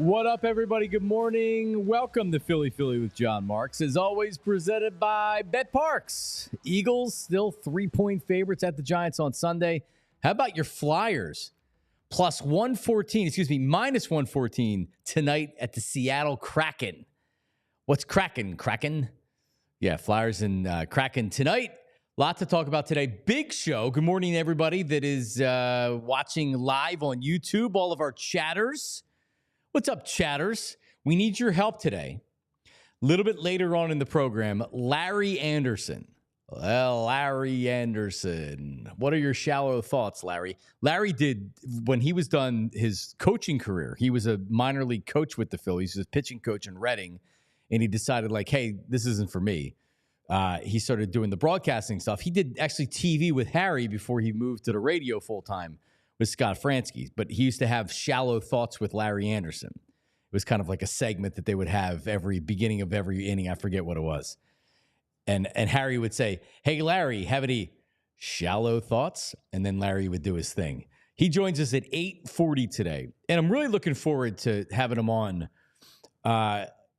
What up, everybody? Good morning. Welcome to Philly with Jon Marks. As always, presented by BetParks. Eagles still 3-point favorites at the Giants on Sunday. How about your Flyers? Minus 114 tonight at the Seattle Kraken. What's Kraken? Kraken? Yeah, Flyers and Kraken tonight. Lot to talk about today. Big show. Good morning, everybody that is watching live on YouTube. All of our chatters. What's up, chatters? We need your help today. A little bit later on in the program, Larry Andersen. Well, Larry Andersen. What are your shallow thoughts, Larry? Larry did, when he was done his coaching career, he was a minor league coach with the Phillies, he was a pitching coach in Reading, and he decided, like, hey, this isn't for me. He started doing the broadcasting stuff. He did actually TV with Harry before he moved to the radio full-time with Scott Fransky, but he used to have Shallow Thoughts with Larry Andersen. It was kind of like a segment that they would have every beginning of every inning. I forget what it was. And Harry would say, hey, Larry, have any shallow thoughts? And then Larry would do his thing. He joins us at 8:40 today, and I'm really looking forward to having him on.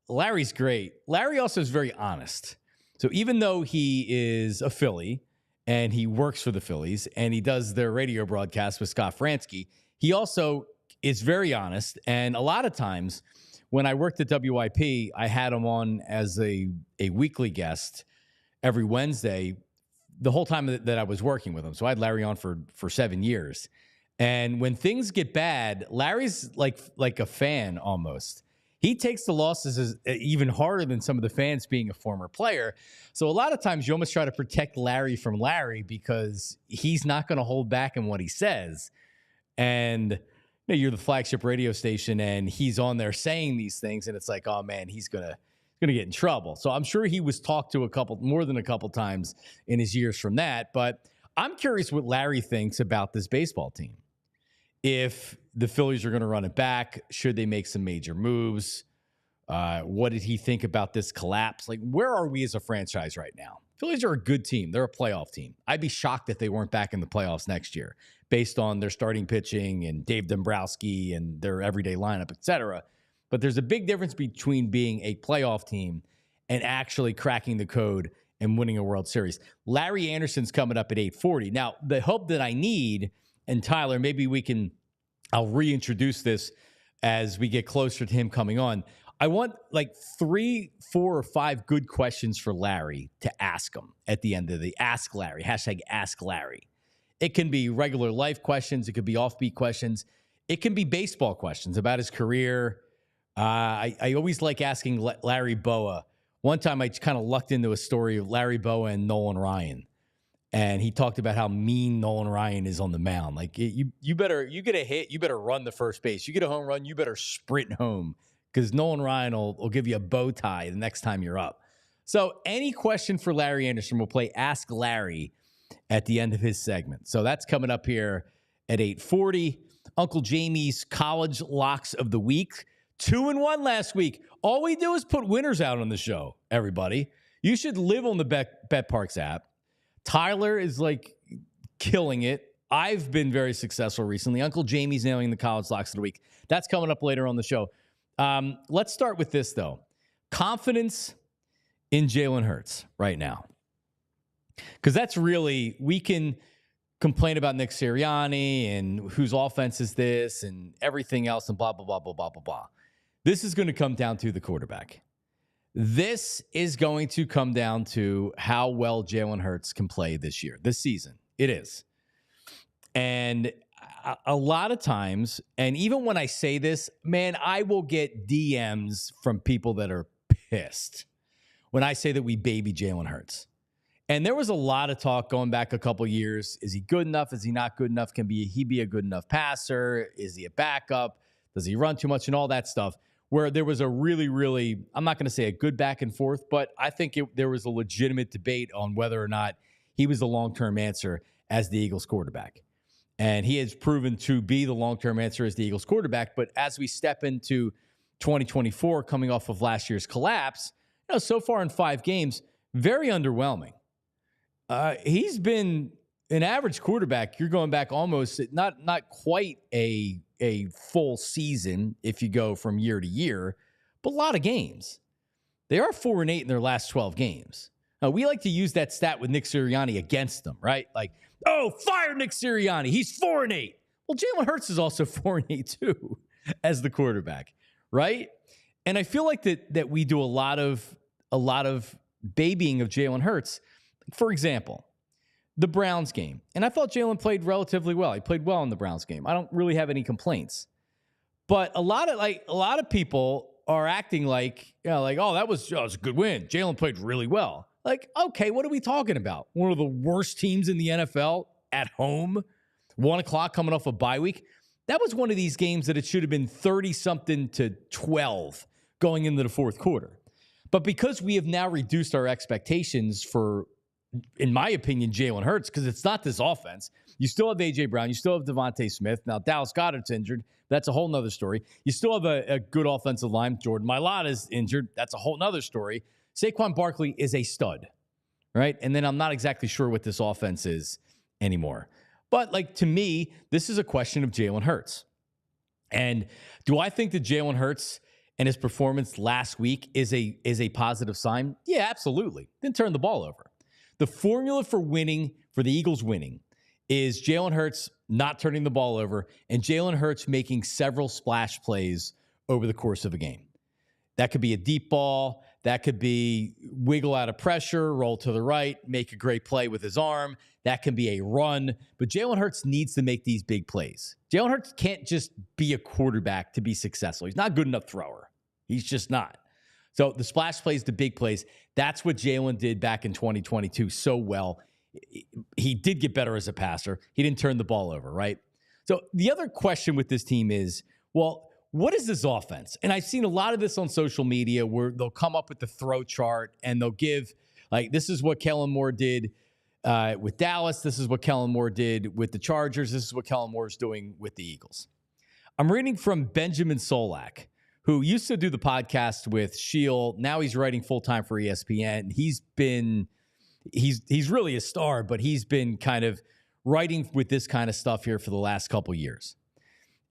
Larry's great. Larry also is very honest. So even though he is a Philly, and he works for the Phillies, and he does their radio broadcast with Scott Fransky, he also is very honest. And a lot of times when I worked at WIP, I had him on as a weekly guest every Wednesday the whole time that I was working with him. So I had Larry on for 7 years. And when things get bad, Larry's like a fan almost. He takes the losses as even harder than some of the fans being a former player. So a lot of times you almost try to protect Larry from Larry because he's not going to hold back in what he says. And you're the flagship radio station and he's on there saying these things. And it's like, oh man, he's going to get in trouble. So I'm sure he was talked to more than a couple times in his years from that. But I'm curious what Larry thinks about this baseball team. If the Phillies are going to run it back, should they make some major moves? What did he think about this collapse? Like, where are we as a franchise right now? Phillies are a good team. They're a playoff team. I'd be shocked if they weren't back in the playoffs next year based on their starting pitching and Dave Dombrowski and their everyday lineup, et cetera. But there's a big difference between being a playoff team and actually cracking the code and winning a World Series. Larry Andersen's coming up at 8:40. Now, the hope that I need, and Tyler, maybe I'll reintroduce this as we get closer to him coming on. I want like 3, 4, or 5 good questions for Larry to ask him at the end of the Ask Larry, #AskLarry. It can be regular life questions. It could be offbeat questions. It can be baseball questions about his career. I always like asking Larry Boa. One time I kind of lucked into a story of Larry Boa and Nolan Ryan. And he talked about how mean Nolan Ryan is on the mound. Like, you get a hit, you better run to first base. You get a home run, you better sprint home because Nolan Ryan will give you a bow tie the next time you're up. So any question for Larry Andersen, we'll play Ask Larry at the end of his segment. So that's coming up here at 8:40. Uncle Jamie's college locks of the week. 2-1 last week. All we do is put winners out on the show, everybody. You should live on the BetParks app. Tyler is like killing it. I've been very successful recently. Uncle Jamie's nailing the college locks of the week. That's coming up later on the show. Let's start with this, though. Confidence in Jalen Hurts right now. Because that's really, we can complain about Nick Sirianni and whose offense is this and everything else and blah, blah, blah, blah, blah, blah, blah. This is going to come down to the quarterback. This is going to come down to how well Jalen Hurts can play this year, this season. It is. And a lot of times, and even when I say this, man, I will get DMs from people that are pissed when I say that we baby Jalen Hurts. And there was a lot of talk going back a couple years. Is he good enough? Is he not good enough? Can he be a good enough passer? Is he a backup? Does he run too much and all that stuff? Where there was a really, really, I'm not going to say a good back and forth, but I think there was a legitimate debate on whether or not he was the long-term answer as the Eagles quarterback. And he has proven to be the long-term answer as the Eagles quarterback. But as we step into 2024, coming off of last year's collapse, so far in 5 games, very underwhelming. He's been an average quarterback. You're going back almost not quite a full season if you go from year to year, but a lot of games. They are 4-8 in their last 12 games. Now, we like to use that stat with Nick Sirianni against them, right? Like, oh, fire Nick Sirianni. He's 4-8. Well, Jalen Hurts is also 4-8 too as the quarterback, right? And I feel like that we do a lot of babying of Jalen Hurts. For example, the Browns game. And I thought Jalen played relatively well. He played well in the Browns game. I don't really have any complaints. But a lot of people are acting like, oh, that was a good win. Jalen played really well. Like, okay, what are we talking about? One of the worst teams in the NFL at home, 1 o'clock coming off a bye week. That was one of these games that it should have been 30-something to 12 going into the fourth quarter. But because we have now reduced our expectations for, in my opinion, Jalen Hurts, because it's not this offense. You still have A.J. Brown. You still have Devontae Smith. Now, Dallas Goedert's injured. That's a whole nother story. You still have a good offensive line. Jordan Mailata's injured. That's a whole nother story. Saquon Barkley is a stud, right? And then I'm not exactly sure what this offense is anymore. But, to me, this is a question of Jalen Hurts. And do I think that Jalen Hurts and his performance last week is a positive sign? Yeah, absolutely. Didn't turn the ball over. The formula for winning, for the Eagles winning, is Jalen Hurts not turning the ball over and Jalen Hurts making several splash plays over the course of a game. That could be a deep ball. That could be wiggle out of pressure, roll to the right, make a great play with his arm. That can be a run. But Jalen Hurts needs to make these big plays. Jalen Hurts can't just be a quarterback to be successful. He's not a good enough thrower. He's just not. So the splash plays, the big plays, that's what Jalen did back in 2022 so well. He did get better as a passer. He didn't turn the ball over, right? So the other question with this team is, well, what is this offense? And I've seen a lot of this on social media where they'll come up with the throw chart and they'll give, this is what Kellen Moore did with Dallas. This is what Kellen Moore did with the Chargers. This is what Kellen Moore is doing with the Eagles. I'm reading from Benjamin Solak, who used to do the podcast with Shield. Now he's writing full-time for ESPN. He's really a star, but he's been kind of writing with this kind of stuff here for the last couple years.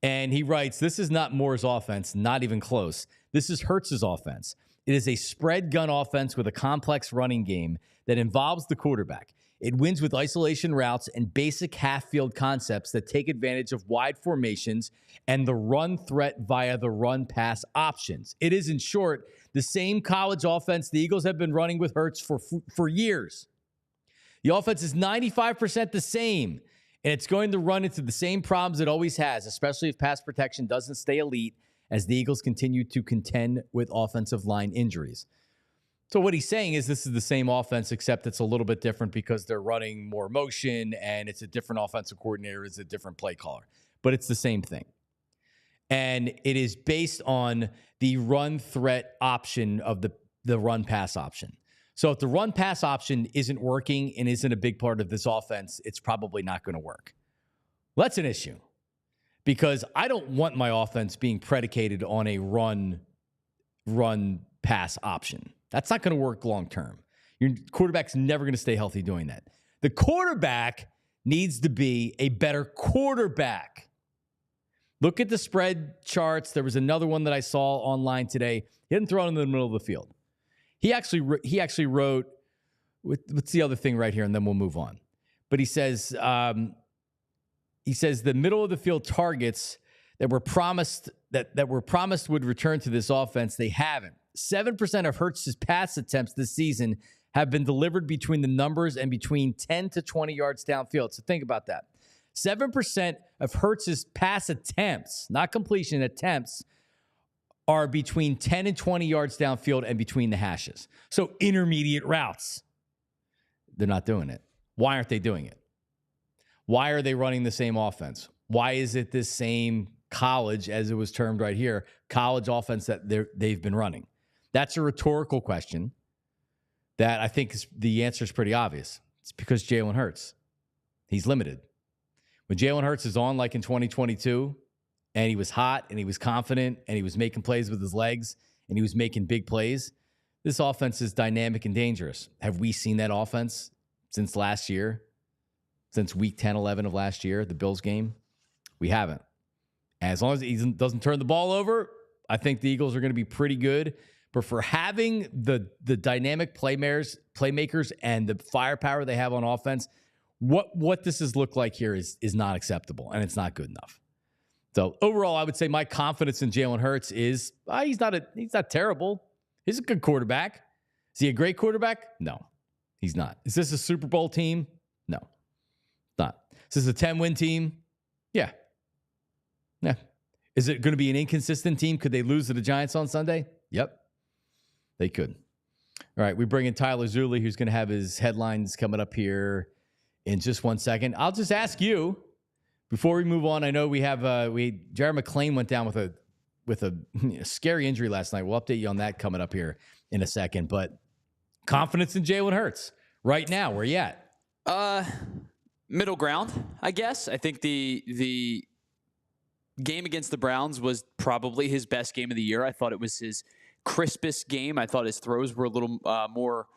And he writes, this is not Moore's offense, not even close. This is Hurts's offense. It is a spread gun offense with a complex running game that involves the quarterback. It wins with isolation routes and basic half-field concepts that take advantage of wide formations and the run threat via the run-pass options. It is, in short, the same college offense the Eagles have been running with Hurts for years. The offense is 95% the same, and it's going to run into the same problems it always has, especially if pass protection doesn't stay elite as the Eagles continue to contend with offensive line injuries. So what he's saying is this is the same offense, except it's a little bit different because they're running more motion and it's a different offensive coordinator, it's a different play caller. But it's the same thing. And it is based on the run threat option of the run pass option. So if the run pass option isn't working and isn't a big part of this offense, it's probably not going to work. Well, that's an issue because I don't want my offense being predicated on a run pass option. That's not going to work long term. Your quarterback's never going to stay healthy doing that. The quarterback needs to be a better quarterback. Look at the spread charts. There was another one that I saw online today. He didn't throw it in the middle of the field. He actually wrote, what's the other thing right here, and then we'll move on. But he says the middle of the field targets that were promised would return to this offense, they haven't. 7% of Hurts' pass attempts this season have been delivered between the numbers and between 10 to 20 yards downfield. So think about that. 7% of Hurts' pass attempts, not completion, attempts, are between 10 and 20 yards downfield and between the hashes. So intermediate routes. They're not doing it. Why aren't they doing it? Why are they running the same offense? Why is it this same college, as it was termed right here, college offense that they've been running? That's a rhetorical question that I think the answer is pretty obvious. It's because Jalen Hurts. He's limited. When Jalen Hurts is on, like in 2022, and he was hot and he was confident and he was making plays with his legs and he was making big plays, this offense is dynamic and dangerous. Have we seen that offense since last year? Since week 10, 11 of last year, the Bills game? We haven't. As long as he doesn't turn the ball over, I think the Eagles are going to be pretty good. But for having the dynamic playmakers and the firepower they have on offense, what this has looked like here is not acceptable, and it's not good enough. So overall, I would say my confidence in Jalen Hurts is he's not terrible. He's a good quarterback. Is he a great quarterback? No, he's not. Is this a Super Bowl team? No, it's not. Is this a 10-win team? Yeah. Yeah. Is it going to be an inconsistent team? Could they lose to the Giants on Sunday? Yep, they could. All right, we bring in Tyler Zulli, who's going to have his headlines coming up here in just 1 second. I'll just ask you, before we move on, I know we have Jared McClain went down with a scary injury last night. We'll update you on that coming up here in a second. But confidence in Jalen Hurts right now, where you at? Middle ground, I guess. I think the game against the Browns was probably his best game of the year. I thought it was his crispest game. I thought his throws were a little more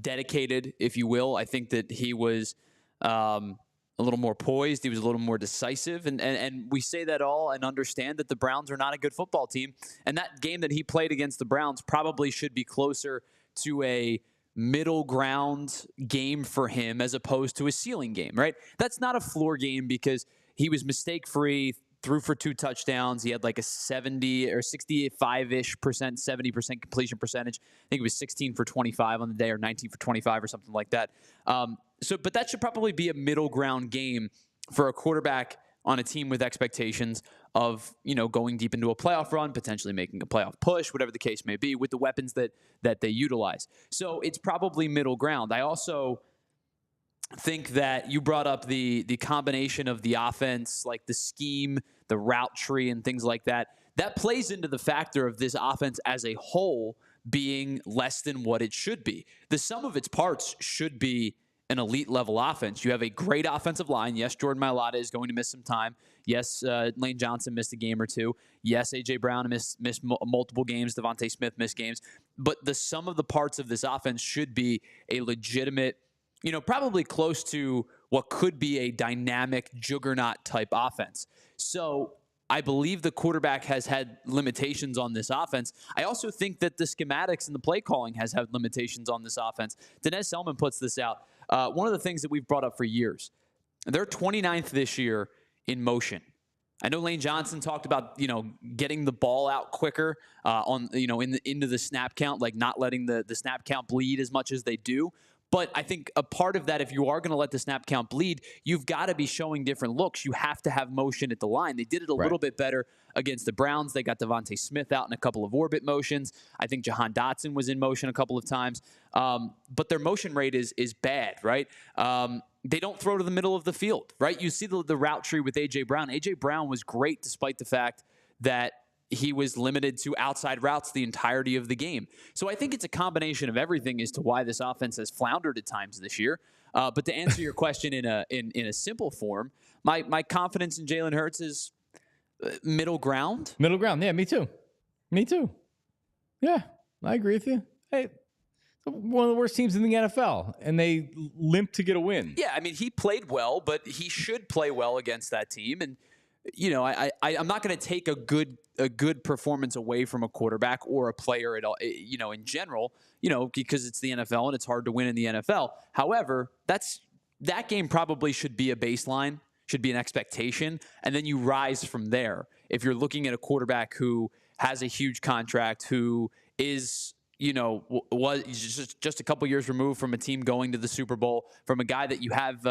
dedicated, if you will. I think that he was a little more poised. He was a little more decisive. And we say that all and understand that the Browns are not a good football team. And that game that he played against the Browns probably should be closer to a middle ground game for him as opposed to a ceiling game, right? That's not a floor game because he was mistake-free, threw for 2 touchdowns. He had like a 70 or 65-ish percent, 70% completion percentage. I think it was 16 for 25 on the day or 19 for 25 or something like that. But that should probably be a middle ground game for a quarterback on a team with expectations of, going deep into a playoff run, potentially making a playoff push, whatever the case may be, with the weapons that they utilize. So it's probably middle ground. I also think that you brought up the combination of the offense, like the scheme, the route tree, and things like that. That plays into the factor of this offense as a whole being less than what it should be. The sum of its parts should be an elite level offense. You have a great offensive line. Yes, Jordan Mailata is going to miss some time. Yes, Lane Johnson missed a game or two. Yes, A.J. Brown missed multiple games. Devontae Smith missed games. But the sum of the parts of this offense should be a legitimate, probably close to what could be a dynamic juggernaut type offense. So I believe the quarterback has had limitations on this offense. I also think that the schematics and the play calling has had limitations on this offense. Dinesh Selman puts this out. One of the things that we've brought up for years, they're 29th this year in motion. I know Lane Johnson talked about, getting the ball out quicker into the snap count, like not letting the snap count bleed as much as they do. But I think a part of that, if you are going to let the snap count bleed, you've got to be showing different looks. You have to have motion at the line. They did it a little bit better against the Browns. They got Devontae Smith out in a couple of orbit motions. I think Jahan Dotson was in motion a couple of times. But their motion rate is bad, right? They don't throw to the middle of the field, right? You see the route tree with A.J. Brown. A.J. Brown was great despite the fact that he was limited to outside routes the entirety of the game. So I think it's a combination of everything as to why this offense has floundered at times this year. But to answer your question in a simple form, my confidence in Jalen Hurts is middle ground. Middle ground, yeah, me too. Yeah, I agree with you. Hey, one of the worst teams in the NFL, and they limp to get a win. Yeah, I mean, he played well, but he should play well against that team. And I'm not going to take a good performance away from a quarterback or a player at all, in general, because it's the NFL and it's hard to win in the NFL. However, that game probably should be a baseline, should be an expectation, and then you rise from there. If you're looking at a quarterback who has a huge contract, who is was just a couple years removed from a team going to the Super Bowl, from a guy that you have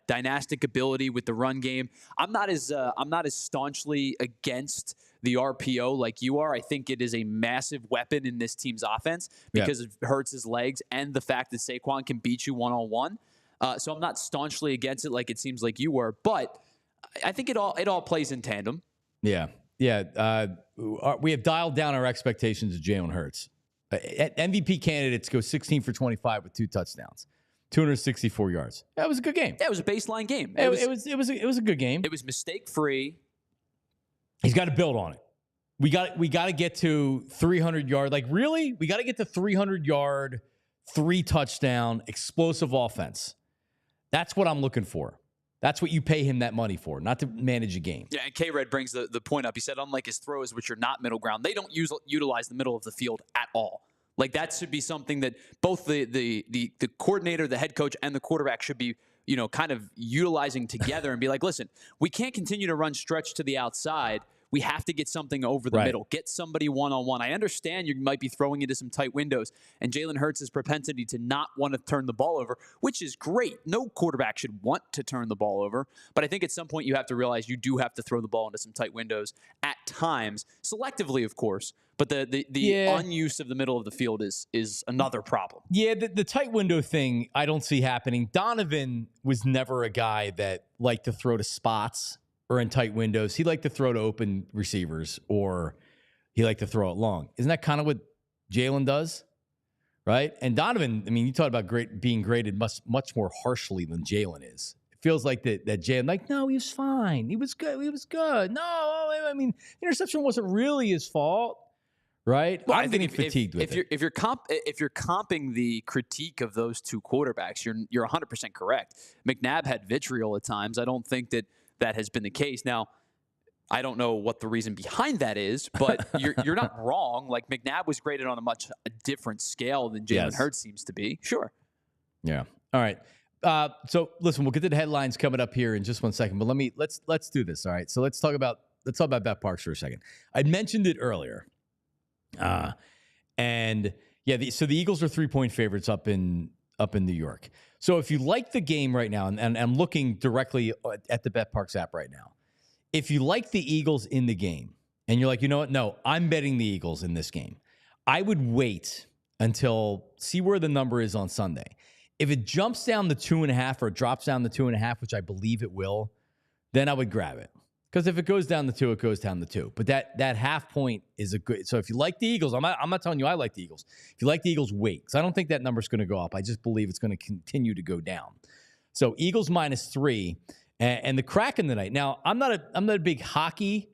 dynastic ability with the run game. I'm not as staunchly against the RPO like you are. I think it is a massive weapon in this team's offense because it hurts his legs and the fact that Saquon can beat you one-on-one. So I'm not staunchly against it like it seems like you were, but I think it all plays in tandem. Yeah. We have dialed down our expectations of Jalen Hurts. MVP candidates go 16 for 25 with 2 touchdowns, 264 yards. That was a good game. That was a baseline game. It was a good game. It was mistake free. He's got to build on it. We got to get to 300 yard. Like, really? We got to get to 300 yard, 3 touchdown explosive offense. That's what I'm looking for. That's what you pay him that money for, not to manage a game. Yeah, and K-Red brings the point up. He said, unlike his throws, which are not middle ground, they don't utilize the middle of the field at all. Like, that should be something that both the coordinator, the head coach, and the quarterback should be, kind of utilizing together and be like, listen, we can't continue to run stretch to the outside. We have to get something over the middle. Get somebody one-on-one. I understand you might be throwing into some tight windows, and Jalen Hurts' propensity to not want to turn the ball over, which is great. No quarterback should want to turn the ball over, but I think at some point you have to realize you do have to throw the ball into some tight windows at times, selectively, of course, but the unuse of the middle of the field is another problem. Yeah, the tight window thing I don't see happening. Donovan was never a guy that liked to throw to spots or in tight windows. He liked to throw to open receivers, or he liked to throw it long. Isn't that kind of what Jalen does? Right? And Donovan, I mean, you talk about being graded much more harshly than Jalen is. It feels like that Jalen, like, no, he was fine. He was good. He was good. No, I mean, interception wasn't really his fault. Right? Well, I'm getting fatigued with it. If you're comping the critique of those two quarterbacks, you're 100% correct. McNabb had vitriol at times. I don't think that has been the case. Now, I don't know what the reason behind that is, but you're not wrong. Like, McNabb was graded on a different scale than Jalen Hurts seems to be. Sure. Yeah. All right. So listen, we'll get to the headlines coming up here in just 1 second, but let's do this. All right. So let's talk about Bet Parks for a second. I mentioned it earlier. So the Eagles are 3-point favorites up in New York. So if you like the game right now, and I'm looking directly at the Bet Parks app right now, if you like the Eagles in the game and you're like, you know what? No, I'm betting the Eagles in this game. I would wait until see where the number is on Sunday. If it jumps down to 2.5 or drops down to 2.5, which I believe it will, then I would grab it. Because if it goes down to 2, it goes down to 2. But that half point is a good. So if you like the Eagles, I'm not telling you I like the Eagles. If you like the Eagles, wait. Because I don't think that number's going to go up. I just believe it's going to continue to go down. So Eagles -3, and the Kraken tonight. Now I'm not a big hockey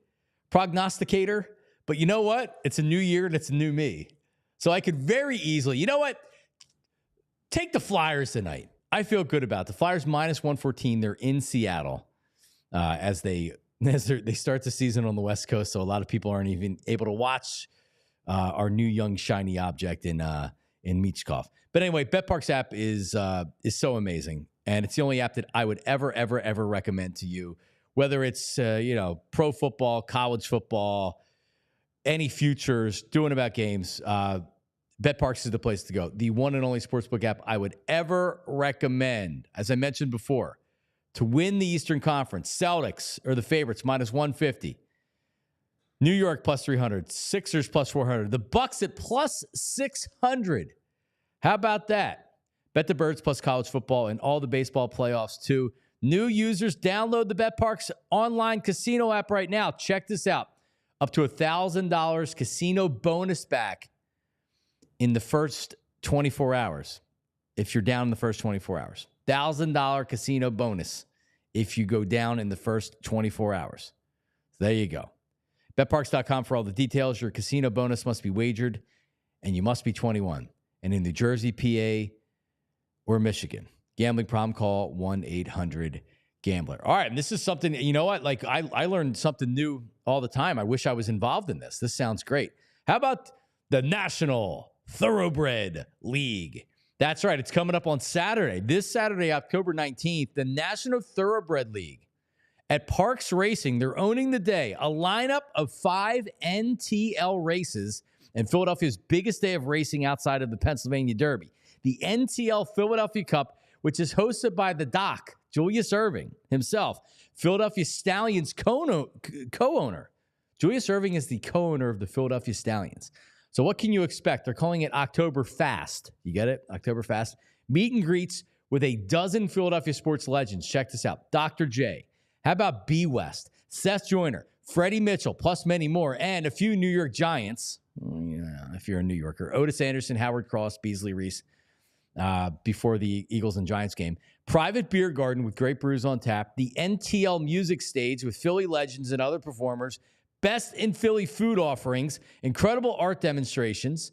prognosticator, but you know what? It's a new year and it's a new me. So I could very easily, you know what? Take the Flyers tonight. I feel good about it. The Flyers -114. They're in Seattle as they start the season on the West Coast, so a lot of people aren't even able to watch our new young shiny object in Michkov. But anyway, BetParks app is so amazing, and it's the only app that I would ever recommend to you. Whether it's pro football, college football, any futures, doing about games, BetParks is the place to go. The one and only sportsbook app I would ever recommend. As I mentioned before, to win the Eastern Conference, Celtics are the favorites, -150. New York +300. Sixers +400. The Bucks at +600. How about that? Bet the Birds plus college football and all the baseball playoffs too. New users, download the BetParks online casino app right now. Check this out. Up to $1,000 casino bonus back in the first 24 hours. If you're down in the first 24 hours. $1,000 casino bonus if you go down in the first 24 hours. So there you go. BetParks.com for all the details. Your casino bonus must be wagered, and you must be 21. And in New Jersey, PA, or Michigan. Gambling problem, call 1-800-GAMBLER. All right, and this is something, you know what? Like, I learned something new all the time. I wish I was involved in this. This sounds great. How about the National Thoroughbred League? That's right. It's coming up on Saturday. This Saturday, October 19th, the National Thoroughbred League at Parks Racing. They're owning the day. A lineup of 5 NTL races and Philadelphia's biggest day of racing outside of the Pennsylvania Derby. The NTL Philadelphia Cup, which is hosted by the Doc, Julius Erving himself, Philadelphia Stallions co-owner. Julius Erving is the co-owner of the Philadelphia Stallions. So what can you expect? They're calling it October Fast. You get it? October Fast. Meet and greets with a dozen Philadelphia sports legends. Check this out. Dr. J. How about B. West, Seth Joyner, Freddie Mitchell, plus many more, and a few New York Giants. If you're a New Yorker. Otis Anderson, Howard Cross, Beasley Reese, before the Eagles and Giants game. Private beer garden with great brews on tap. The NTL music stage with Philly legends and other performers. Best in Philly food offerings. Incredible art demonstrations.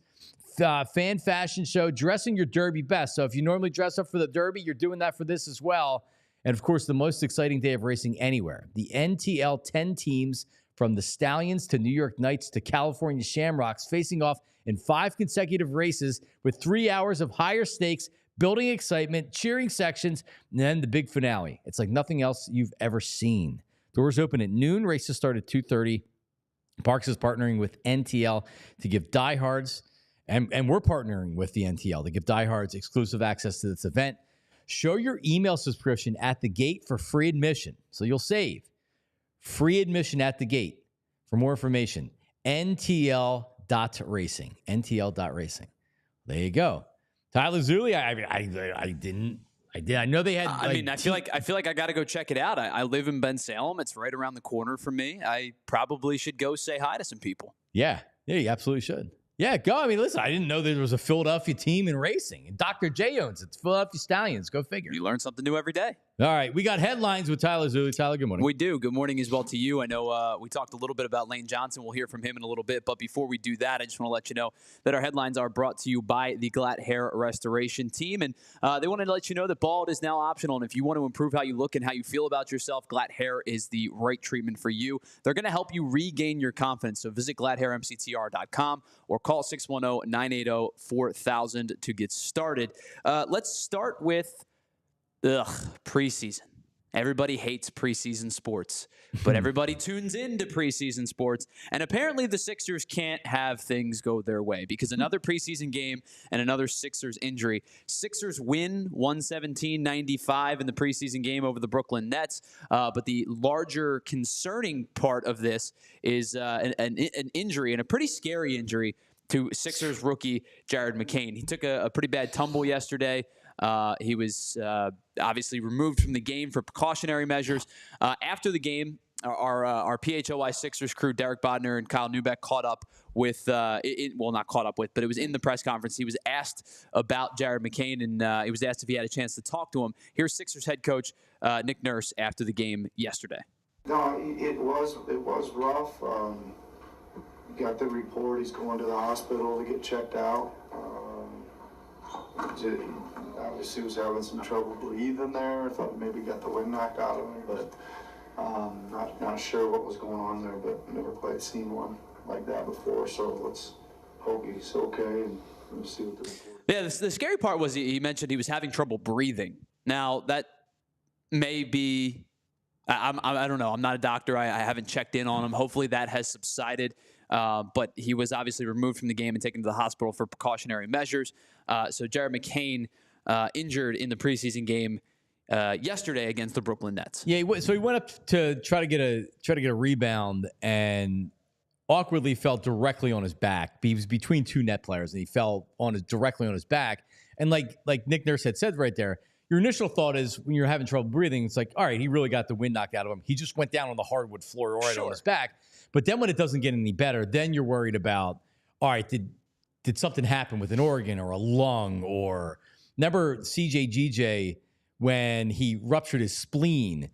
Fan fashion show. Dressing your Derby best. So if you normally dress up for the Derby, you're doing that for this as well. And, of course, the most exciting day of racing anywhere. The NTL 10 teams from the Stallions to New York Knights to California Shamrocks facing off in 5 consecutive races with 3 hours of higher stakes, building excitement, cheering sections, and then the big finale. It's like nothing else you've ever seen. Doors open at noon. Races start at 2:30. Parks is partnering with NTL to give diehards, and we're partnering with the NTL to give diehards exclusive access to this event. Show your email subscription at the gate for free admission. So you'll save. Free admission at the gate. For more information, ntl.racing. ntl.racing. There you go. Tyler Zulli, I know they had. I feel like I got to go check it out. I live in Ben Salem. It's right around the corner from me. I probably should go say hi to some people. Yeah, you absolutely should. Yeah, go. I mean, listen, I didn't know there was a Philadelphia team in racing. And Dr. J owns it. It's Philadelphia Stallions. Go figure. You learn something new every day. All right, we got headlines with Tyler Zulli. Tyler, good morning. We do. Good morning as well to you. I know we talked a little bit about Lane Johnson. We'll hear from him in a little bit. But before we do that, I just want to let you know that our headlines are brought to you by the Glatt Hair Restoration Team. And they wanted to let you know that bald is now optional. And if you want to improve how you look and how you feel about yourself, Glatt Hair is the right treatment for you. They're going to help you regain your confidence. So visit GlattHairMCTR.com or call 610-980-4000 to get started. Let's start with preseason. Everybody hates preseason sports, but everybody tunes into preseason sports. And apparently the Sixers can't have things go their way because another preseason game and another Sixers injury. Sixers win 117-95 in the preseason game over the Brooklyn Nets. But the larger concerning part of this is an injury, and a pretty scary injury, to Sixers rookie Jared McCain. He took a pretty bad tumble yesterday. He was obviously removed from the game for precautionary measures. After the game, our PHLY Sixers crew, Derek Bodner and Kyle Neubeck, caught up with, not caught up with, but it was in the press conference. He was asked about Jared McCain, and he was asked if he had a chance to talk to him. Here's Sixers head coach Nick Nurse after the game yesterday. No, it was rough. Got the report. He's going to the hospital to get checked out. Obviously was having some trouble breathing there. I thought maybe got the wind knocked out of him, but not sure what was going on there, but never quite seen one like that before. So let's hope he's okay and we'll see what the report. Yeah, the scary part was he mentioned he was having trouble breathing. Now that may be, I don't know. I'm not a doctor. I haven't checked in on him. Hopefully that has subsided. But he was obviously removed from the game and taken to the hospital for precautionary measures. So Jared McCain injured in the preseason game yesterday against the Brooklyn Nets. Yeah, so he went up to try to get a rebound and awkwardly fell directly on his back. He was between two net players and he fell directly on his back. And like Nick Nurse had said right there, your initial thought is when you're having trouble breathing, it's like, all right, he really got the wind knocked out of him. He just went down on the hardwood floor right on his back. But then when it doesn't get any better, then you're worried about, all right, did something happen with an organ or a lung? Or remember CJGJ when he ruptured his spleen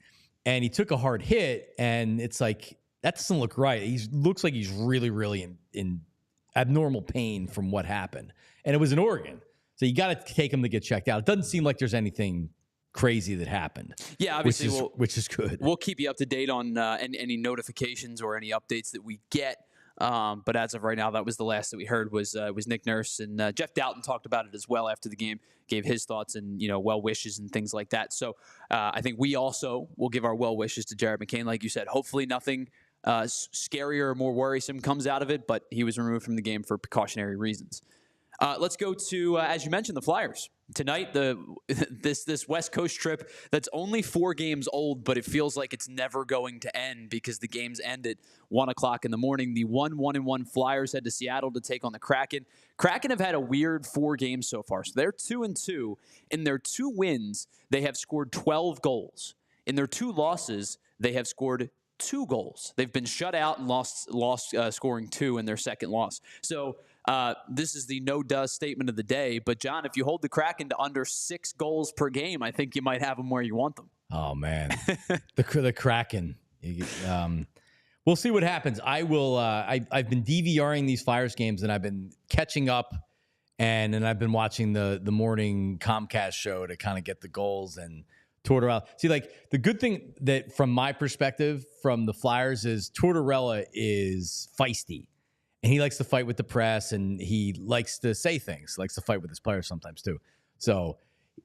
and he took a hard hit, and it's like, that doesn't look right. He looks like he's really, really in abnormal pain from what happened. And it was an organ. So you got to take him to get checked out. It doesn't seem like there's anything crazy that happened. Yeah, obviously, which is good. We'll keep you up to date on any notifications or any updates that we get. But as of right now, that was the last that we heard was Nick Nurse, and Jeff Doughton talked about it as well after the game, gave his thoughts and well wishes and things like that. So I think we also will give our well wishes to Jared McCain, like you said. Hopefully nothing scarier or more worrisome comes out of it, but he was removed from the game for precautionary reasons. Let's go to, as you mentioned, the Flyers. Tonight, this West Coast trip that's only 4 games old, but it feels like it's never going to end because the games end at 1 o'clock in the morning. The 1-1-1 Flyers head to Seattle to take on the Kraken. Kraken have had a weird 4 games so far. So they're 2-2. In their 2 wins, they have scored 12 goals. In their 2 losses, they have scored 2 goals. They've been shut out and lost scoring 2 in their second loss. So this is the no-duh statement of the day. But, John, if you hold the Kraken to under 6 goals per game, I think you might have them where you want them. Oh, man. the Kraken. We'll see what happens. I've been DVRing these Flyers games, and I've been catching up, and I've been watching the morning Comcast show to kind of get the goals and Tortorella. See, like, the good thing that from my perspective from the Flyers is Tortorella is feisty. And he likes to fight with the press, and he likes to say things, likes to fight with his players sometimes too. So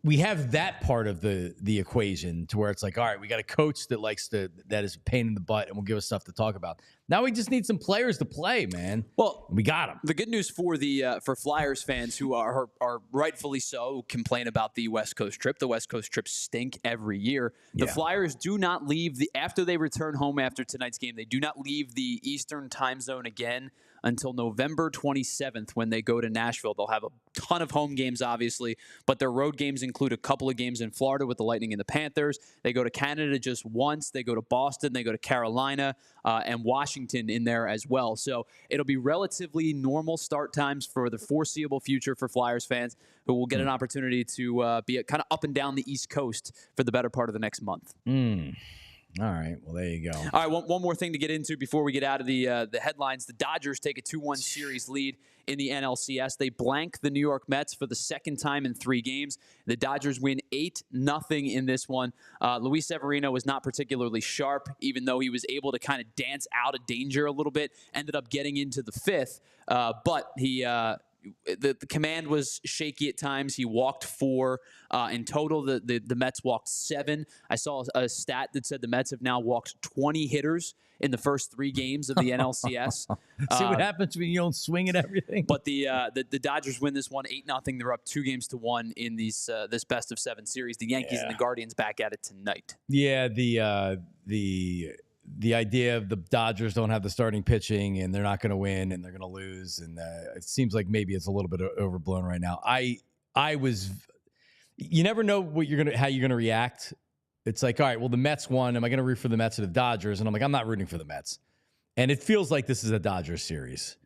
we have that part of the equation to where it's like, all right, we got a coach that is a pain in the butt and will give us stuff to talk about. Now we just need some players to play, man. Well, we got them. The good news for for Flyers fans who are rightfully so complain about the West Coast trip. The West Coast trips stink every year. The Flyers do not leave after they return home after tonight's game. They do not leave the Eastern time zone again until November 27th when they go to Nashville. They'll have a ton of home games, obviously, but their road games include a couple of games in Florida with the Lightning and the Panthers. They go to Canada just once. They go to Boston. They go to Carolina and Washington in there as well. So it'll be relatively normal start times for the foreseeable future for Flyers fans who will get an opportunity to be kind of up and down the East Coast for the better part of the next month. All right. Well, there you go. All right. One more thing to get into before we get out of the headlines. The Dodgers take a 2-1 series lead in the NLCS. They blank the New York Mets for the second time in 3 games. The Dodgers win 8-0 in this one. Luis Severino was not particularly sharp, even though he was able to kind of dance out of danger a little bit. Ended up getting into the 5th, but he. The command was shaky at times. He walked 4 in total. The Mets walked 7. I saw a stat that said the Mets have now walked 20 hitters in the first 3 games of the NLCS. See what happens when you don't swing at everything. But the Dodgers win this one 8-0. They're up 2-1 in this best of 7 series. The Yankees and the Guardians back at it tonight. Yeah, the idea of the Dodgers don't have the starting pitching and they're not going to win and they're going to lose. And it seems like maybe it's a little bit overblown right now. You never know how you're going to react. It's like, all right, well, the Mets won. Am I going to root for the Mets or the Dodgers? And I'm like, I'm not rooting for the Mets. And it feels like this is a Dodgers series,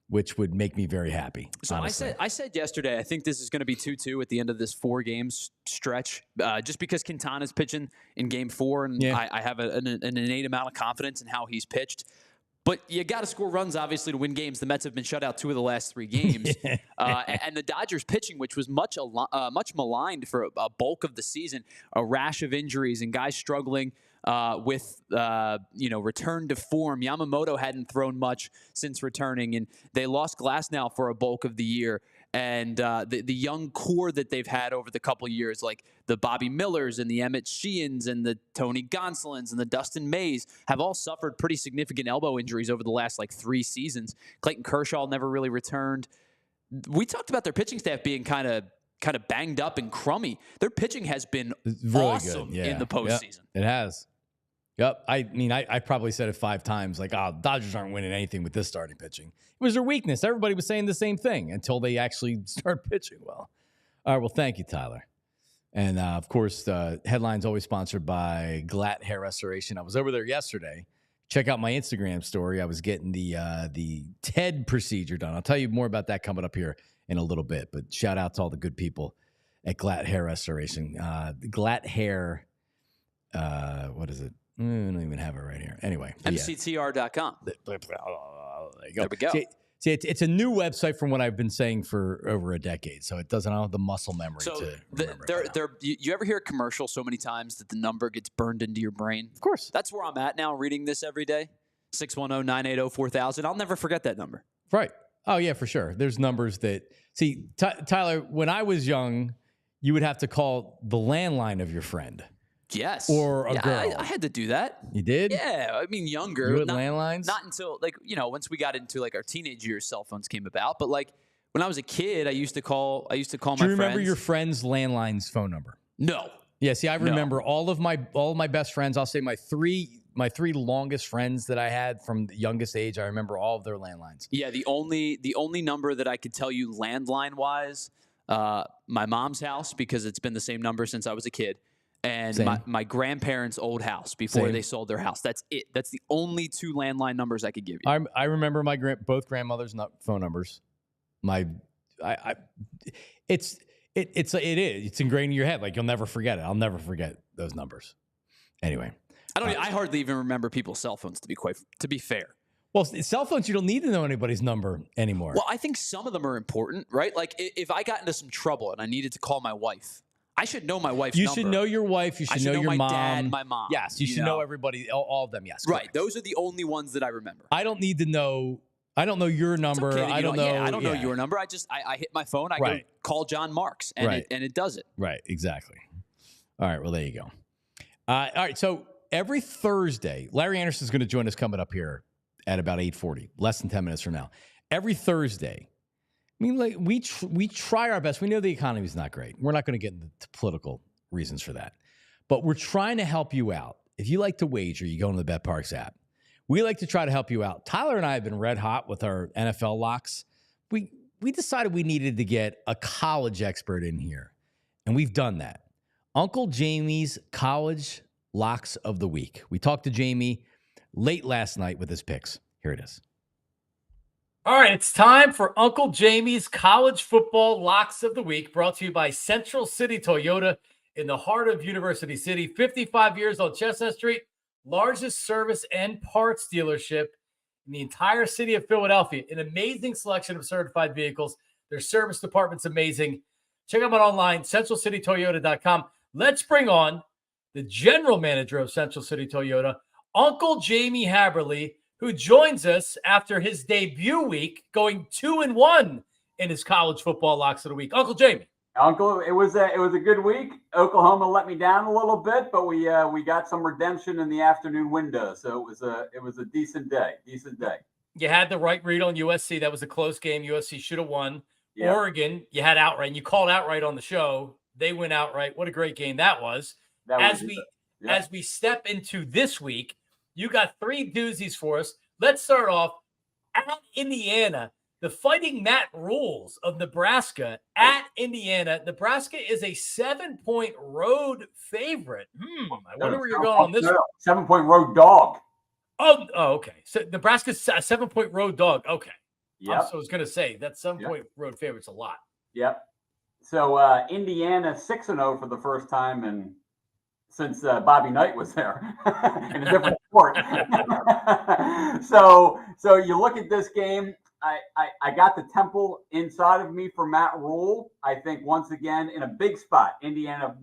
which would make me very happy. So honestly. I said yesterday, I think this is going to be 2-2 at the end of this 4 games stretch, just because Quintana's pitching in game 4, and I have an innate amount of confidence in how he's pitched. But you got to score runs, obviously, to win games. The Mets have been shut out 2 of the last 3 games. And the Dodgers pitching, which was much maligned for a bulk of the season, a rash of injuries and guys struggling with return to form. Yamamoto hadn't thrown much since returning, and they lost Glasnow for a bulk of the year. And the young core that they've had over the couple of years, like the Bobby Millers and the Emmett Sheehan's and the Tony Gonsolins and the Dustin Mays, have all suffered pretty significant elbow injuries over the last 3 seasons. Clayton Kershaw never really returned. We talked about their pitching staff being kind of banged up and crummy. Their pitching has been really awesome in the postseason. Yep, it has. Yep. I mean, I probably said it 5 times, Dodgers aren't winning anything with this starting pitching. It was their weakness. Everybody was saying the same thing until they actually start pitching well. All right. Well, thank you, Tyler. And, of course, headline's always sponsored by Glatt Hair Restoration. I was over there yesterday. Check out my Instagram story. I was getting the TED procedure done. I'll tell you more about that coming up here in a little bit. But shout out to all the good people at Glatt Hair Restoration. Glatt Hair, what is it? I don't even have it right here. Anyway. MCTR.com. There you go. There we go. See, it's a new website from what I've been saying for over a decade, so it doesn't have the muscle memory to remember. You ever hear a commercial so many times that the number gets burned into your brain? Of course. That's where I'm at now, reading this every day. 610-980-4000. I'll never forget that number. Right. Oh, yeah, for sure. There's numbers that... See, Tyler, when I was young, you would have to call the landline of your friend. Yes. Or a girl? I had to do that. You did? Yeah. I mean, younger. You had landlines? Not until, like, once we got into, like, our teenage years, cell phones came about. But, like, when I was a kid, I used to call my friends. Do you remember your friend's landline's phone number? No. Yeah, see, I remember all of my best friends. I'll say my three longest friends that I had from the youngest age. I remember all of their landlines. Yeah, the only number that I could tell you landline wise, my mom's house, because it's been the same number since I was a kid, and my grandparents' old house before they sold their house. That's it. That's the only 2 landline numbers I could give you. I remember my both grandmothers' phone numbers. It's ingrained in your head. Like, you'll never forget it. I'll never forget those numbers. Anyway, I hardly even remember people's cell phones, to be fair. Well, cell phones, you don't need to know anybody's number anymore. Well, I think some of them are important, right? Like, if I got into some trouble and I needed to call my wife, I should know my wife's number. You should know your wife. You should know your my mom. Dad, my mom. Yes, you should know everybody, all of them. Yes, right. correct. Those are the only ones that I remember. I don't need to know. I don't know your number. Okay, I don't know. Yeah, I don't know your number. I hit my phone. I go call Jon Marks, and it does it. Right. Exactly. All right. Well, there you go. All right. So every Thursday, Larry Andersen is going to join us coming up here at about 8:40, less than 10 minutes from now. Every Thursday, I mean, like, we try our best. We know the economy is not great. We're not going to get into political reasons for that, but we're trying to help you out. If you like to wager, you go into the BetParx app. We like to try to help you out. Tyler and I have been red hot with our NFL locks. We decided we needed to get a college expert in here, and we've done that. Uncle Jamie's College Locks of the Week. We talked to Jamie late last night with his picks. Here it is. All right, it's time for Uncle Jamie's College Football Locks of the Week, brought to you by Central City Toyota in the heart of University City. 55 years on Chestnut Street, largest service and parts dealership in the entire city of Philadelphia. An amazing selection of certified vehicles. Their service department's amazing. Check them out online, centralcitytoyota.com. Let's bring on the general manager of Central City Toyota, Uncle Jamie Haberly, who joins us after his debut week, going 2-1 in his college football locks of the week. Uncle Jamie. Uncle, it was a good week. Oklahoma let me down a little bit, but we got some redemption in the afternoon window, so it was a decent day. You had the right read on USC. That was a close game. USC should have won. Yep. Oregon, you had outright. And you called outright on the show. They went outright. What a great game that was. As we step into this week, you got 3 doozies for us. Let's start off at Indiana. The Fighting Matt Rules of Nebraska at Indiana. Nebraska is a 7-point road favorite. I wonder where you're going on this. 7-point road dog. Oh, okay. So Nebraska's a 7-point road dog. Okay. Yeah. So I was going to say that 7-point road favorite's a lot. Yep. So Indiana 6-0 for the first time since Bobby Knight was there in a different sport. So you look at this game. I got the temple inside of me for Matt Rule. I think once again in a big spot. Indiana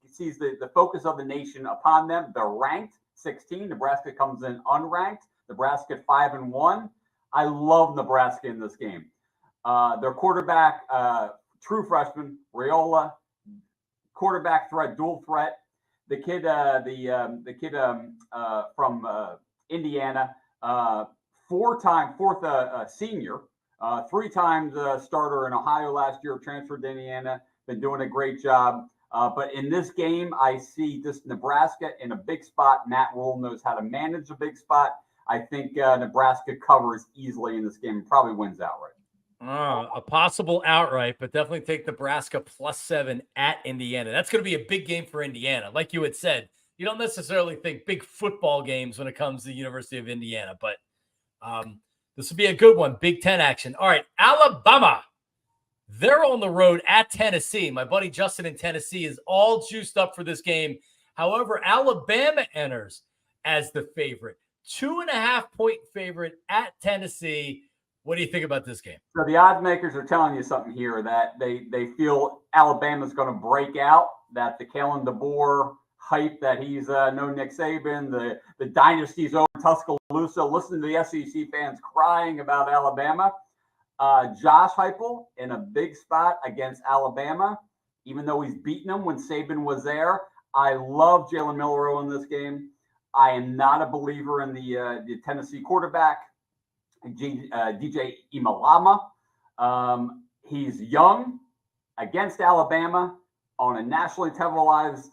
sees the focus of the nation upon them. They're ranked 16. Nebraska comes in unranked. Nebraska 5-1. I love Nebraska in this game. Their quarterback, true freshman, Raiola, quarterback threat, dual threat. The kid from Indiana, fourth senior, 3 times starter in Ohio last year, transferred to Indiana, been doing a great job. But in this game, I see this Nebraska in a big spot. Matt Rule knows how to manage a big spot. I think Nebraska covers easily in this game and probably wins outright. A possible outright, but definitely take Nebraska +7 at Indiana. That's going to be a big game for Indiana. Like you had said, you don't necessarily think big football games when it comes to the University of Indiana, but this will be a good one. Big Ten action. All right, Alabama. They're on the road at Tennessee. My buddy Justin in Tennessee is all juiced up for this game. However, Alabama enters as the favorite. 2.5-point favorite at Tennessee. What do you think about this game? So the odds makers are telling you something here that they feel Alabama's going to break out, that the Kalen DeBoer hype that he's no Nick Saban, the dynasty's over Tuscaloosa. Listen to the SEC fans crying about Alabama. Josh Heupel in a big spot against Alabama, even though he's beaten them when Saban was there. I love Jalen Milroe in this game. I am not a believer in the Tennessee quarterback, DJ Imalama. He's young against Alabama on a nationally televised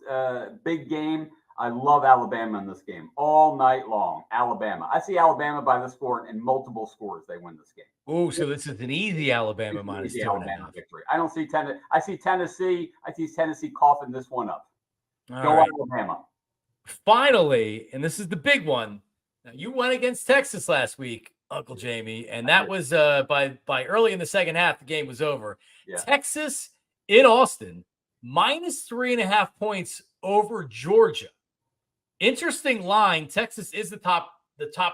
big game. I love Alabama in this game all night long. Alabama. I see Alabama by the score and multiple scores. They win this game. Oh, so this is an easy Alabama minus Easy 2.5. Alabama victory. I don't see Tennessee. I see Tennessee coughing this one up. All Go right. Alabama. Finally, and this is the big one. Now, you went against Texas last week, Uncle Jamie, and that was by early in the second half, the game was over. Yeah. Texas in Austin, minus 3.5 points over Georgia. Interesting line. Texas is the top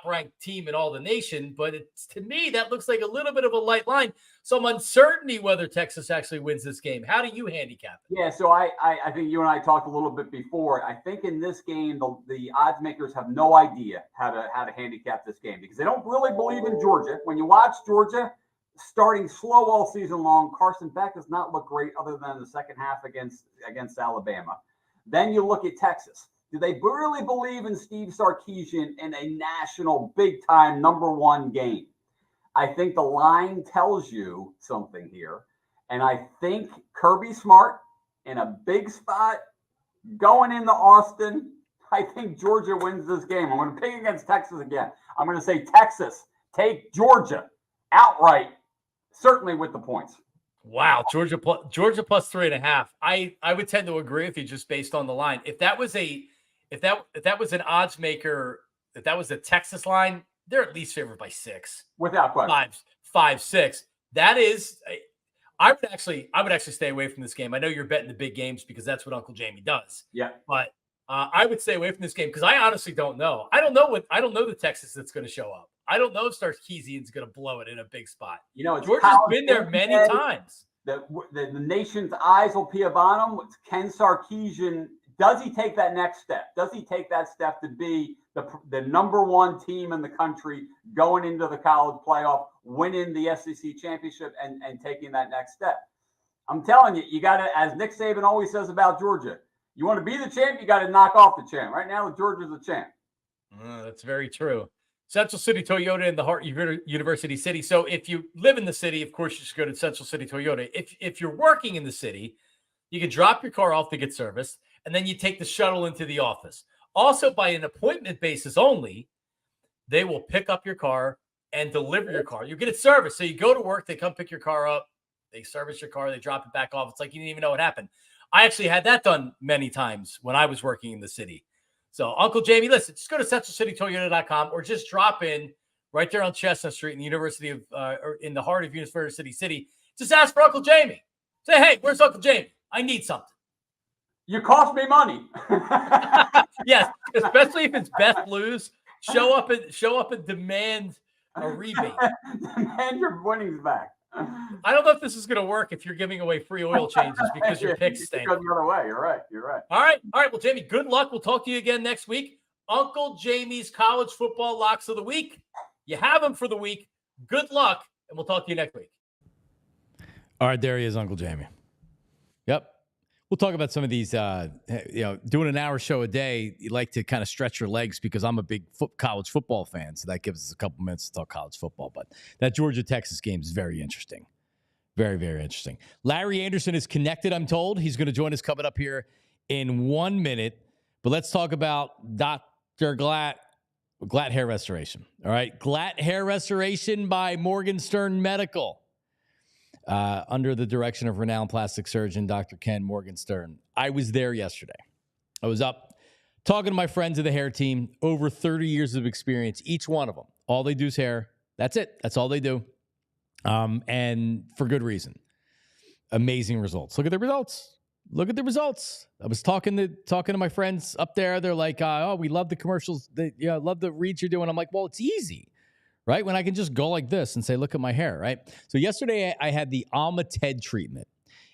ranked team in all the nation, but to me, that looks like a little bit of a light line. Some uncertainty whether Texas actually wins this game. How do you handicap it? Yeah, so I think you and I talked a little bit before. I think in this game, the odds makers have no idea how to handicap this game because they don't really believe in Georgia. When you watch Georgia starting slow all season long, Carson Beck does not look great other than the second half against Alabama. Then you look at Texas. Do they really believe in Steve Sarkisian in a national big-time #1 game? I think the line tells you something here. And I think Kirby Smart in a big spot going into Austin. I think Georgia wins this game. I'm going to pick against Texas again. I'm going to say Texas take Georgia outright, certainly with the points. Wow, Georgia plus 3.5. I would tend to agree with you just based on the line. If that was an odds maker, if that was the Texas line, they're at least favored by 6. Without question. 5-6. That is, I would actually stay away from this game. I know you're betting the big games because that's what Uncle Jamie does. Yeah. But I would stay away from this game because I honestly don't know. I don't know the Texas that's going to show up. I don't know if Sarkisian's going to blow it in a big spot. You know, Georgia's been there many times. The nation's eyes will be upon him. Ken Sarkisian, does he take that next step? Does he take that step to be the #1 team in the country going into the college playoff, winning the SEC championship and taking that next step? I'm telling you, you got to, as Nick Saban always says about Georgia, you want to be the champ, you got to knock off the champ. Right now, Georgia's the champ. That's very true. Central City Toyota in the heart of University City. So if you live in the city, of course, you should go to Central City Toyota. If you're working in the city, you can drop your car off to get serviced, and then you take the shuttle into the office. Also, by an appointment basis only, they will pick up your car and deliver your car. You get it serviced. So you go to work, they come pick your car up, they service your car, they drop it back off. It's like you didn't even know what happened. I actually had that done many times when I was working in the city. So, Uncle Jamie, listen, just go to centralcitytoyota.com or just drop in right there on Chestnut Street in the or in the heart of University City. Just ask for Uncle Jamie. Say, hey, where's Uncle Jamie? I need something. You cost me money. Yes, especially if it's Beth Blues. Show up and demand a rebate. Demand your winnings back. I don't know if this is going to work if you're giving away free oil changes because your picks stink. Go the other way. You're right. All right. Well, Jamie, good luck. We'll talk to you again next week. Uncle Jamie's college football locks of the week. You have them for the week. Good luck, and we'll talk to you next week. All right, there he is, Uncle Jamie. Yep. We'll talk about some of these, doing an hour show a day, you like to kind of stretch your legs because I'm a big college football fan, so that gives us a couple minutes to talk college football. But that Georgia-Texas game is very interesting. Very, very interesting. Larry Andersen is connected, I'm told. He's going to join us coming up here in 1 minute. But let's talk about Dr. Glatt Hair Restoration. All right? Glatt Hair Restoration by Morgenstern Medical. Under the direction of renowned plastic surgeon, Dr. Ken Morgenstern. I was there yesterday. I was up talking to my friends of the hair team, over 30 years of experience, each one of them. All they do is hair. That's it. That's all they do. And for good reason. Amazing results. Look at the results. I was talking to my friends up there. They're like, oh, we love the commercials. Love the reads you're doing. I'm like, well, it's easy. Right? When I can just go like this and say, look at my hair, right? So yesterday I had the Alma TED treatment.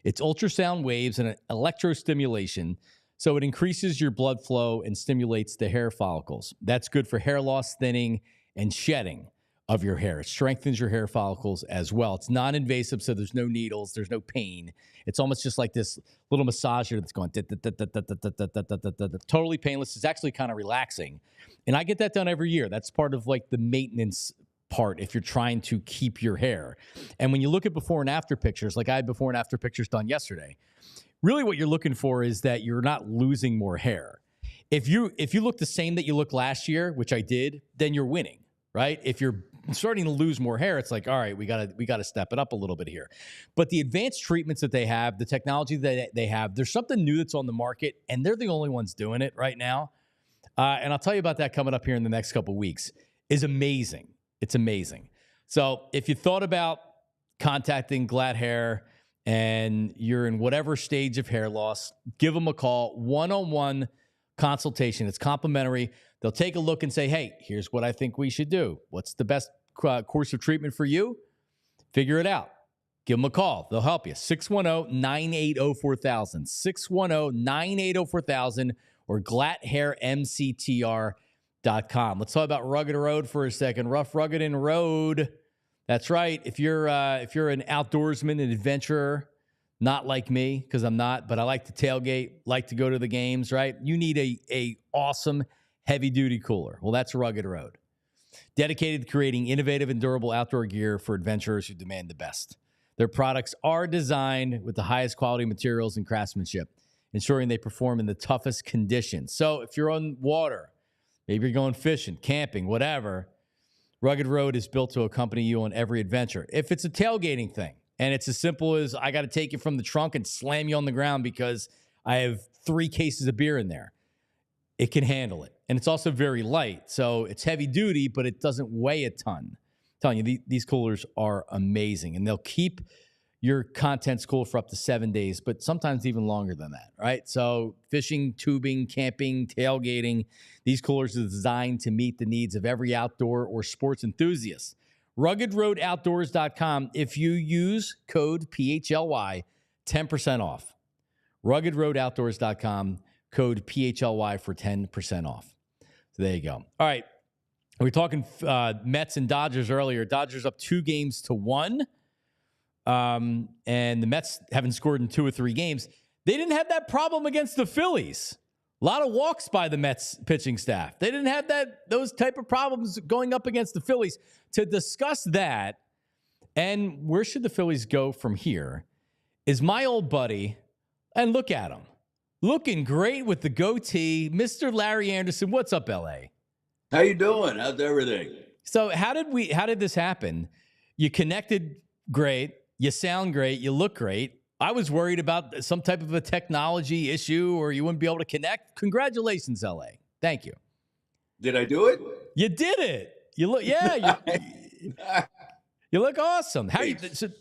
It's ultrasound waves and an electrostimulation. So it increases your blood flow and stimulates the hair follicles. That's good for hair loss, thinning, and shedding. of your hair. It strengthens your hair follicles as well. It's non-invasive, so there's no needles, there's no pain. It's almost just like this little massager that's going totally painless. It's actually kind of relaxing. And I get that done every year. That's part of like the maintenance part if you're trying to keep your hair. And when you look at before and after pictures, like I had before and after pictures done yesterday, really what you're looking for is that you're not losing more hair. If you look the same that you looked last year, which I did, then you're winning, right? If you're starting to lose more hair, it's like, all right, we gotta step it up a little bit here. But the advanced treatments that they have, the technology that they have, there's something new that's on the market, and they're the only ones doing it right now. And I'll tell you about that coming up here in the next couple of weeks. Is amazing. It's amazing. So if you thought about contacting Glad Hair and you're in whatever stage of hair loss, give them a call. One-on-one consultation. It's complimentary. They'll take a look and say, hey, here's what I think we should do. What's the best course of treatment for you? Figure it out. Give them a call. They'll help you. 610-980-4000. 610-980-4000 or gladhairmctr.com. Let's talk about Rugged Road for a second. Rough, rugged, and road. That's right. If you're an outdoorsman, an adventurer, not like me, because I'm not, but I like to tailgate, like to go to the games, right? You need a awesome heavy-duty cooler. Well, that's Rugged Road. Dedicated to creating innovative and durable outdoor gear for adventurers who demand the best. Their products are designed with the highest quality materials and craftsmanship, ensuring they perform in the toughest conditions. So if you're on water, maybe you're going fishing, camping, whatever, Rugged Road is built to accompany you on every adventure. If it's a tailgating thing, and it's as simple as I got to take you from the trunk and slam you on the ground because I have 3 cases of beer in there, it can handle it. And it's also very light. So it's heavy duty, but it doesn't weigh a ton. I'm telling you, these coolers are amazing. And they'll keep your contents cool for up to 7 days, but sometimes even longer than that, right? So fishing, tubing, camping, tailgating, these coolers are designed to meet the needs of every outdoor or sports enthusiast. RuggedRoadOutdoors.com. If you use code PHLY, 10% off. RuggedRoadOutdoors.com. Code PHLY for 10% off. So there you go. All right. We were talking Mets and Dodgers earlier. Dodgers up 2-1. And the Mets haven't scored in 2 or 3 games. They didn't have that problem against the Phillies. A lot of walks by the Mets pitching staff. They didn't have those type of problems going up against the Phillies. To discuss that and where should the Phillies go from here is my old buddy, and look at him. Looking great with the goatee, Mr. Larry Andersen. What's up, LA? How you doing? How's everything? So how did this happen? You connected great. You sound great. You look great. I was worried about some type of a technology issue or you wouldn't be able to connect. Congratulations, LA. Thank you. Did I do it? You did it. You look, yeah. You look awesome. How's the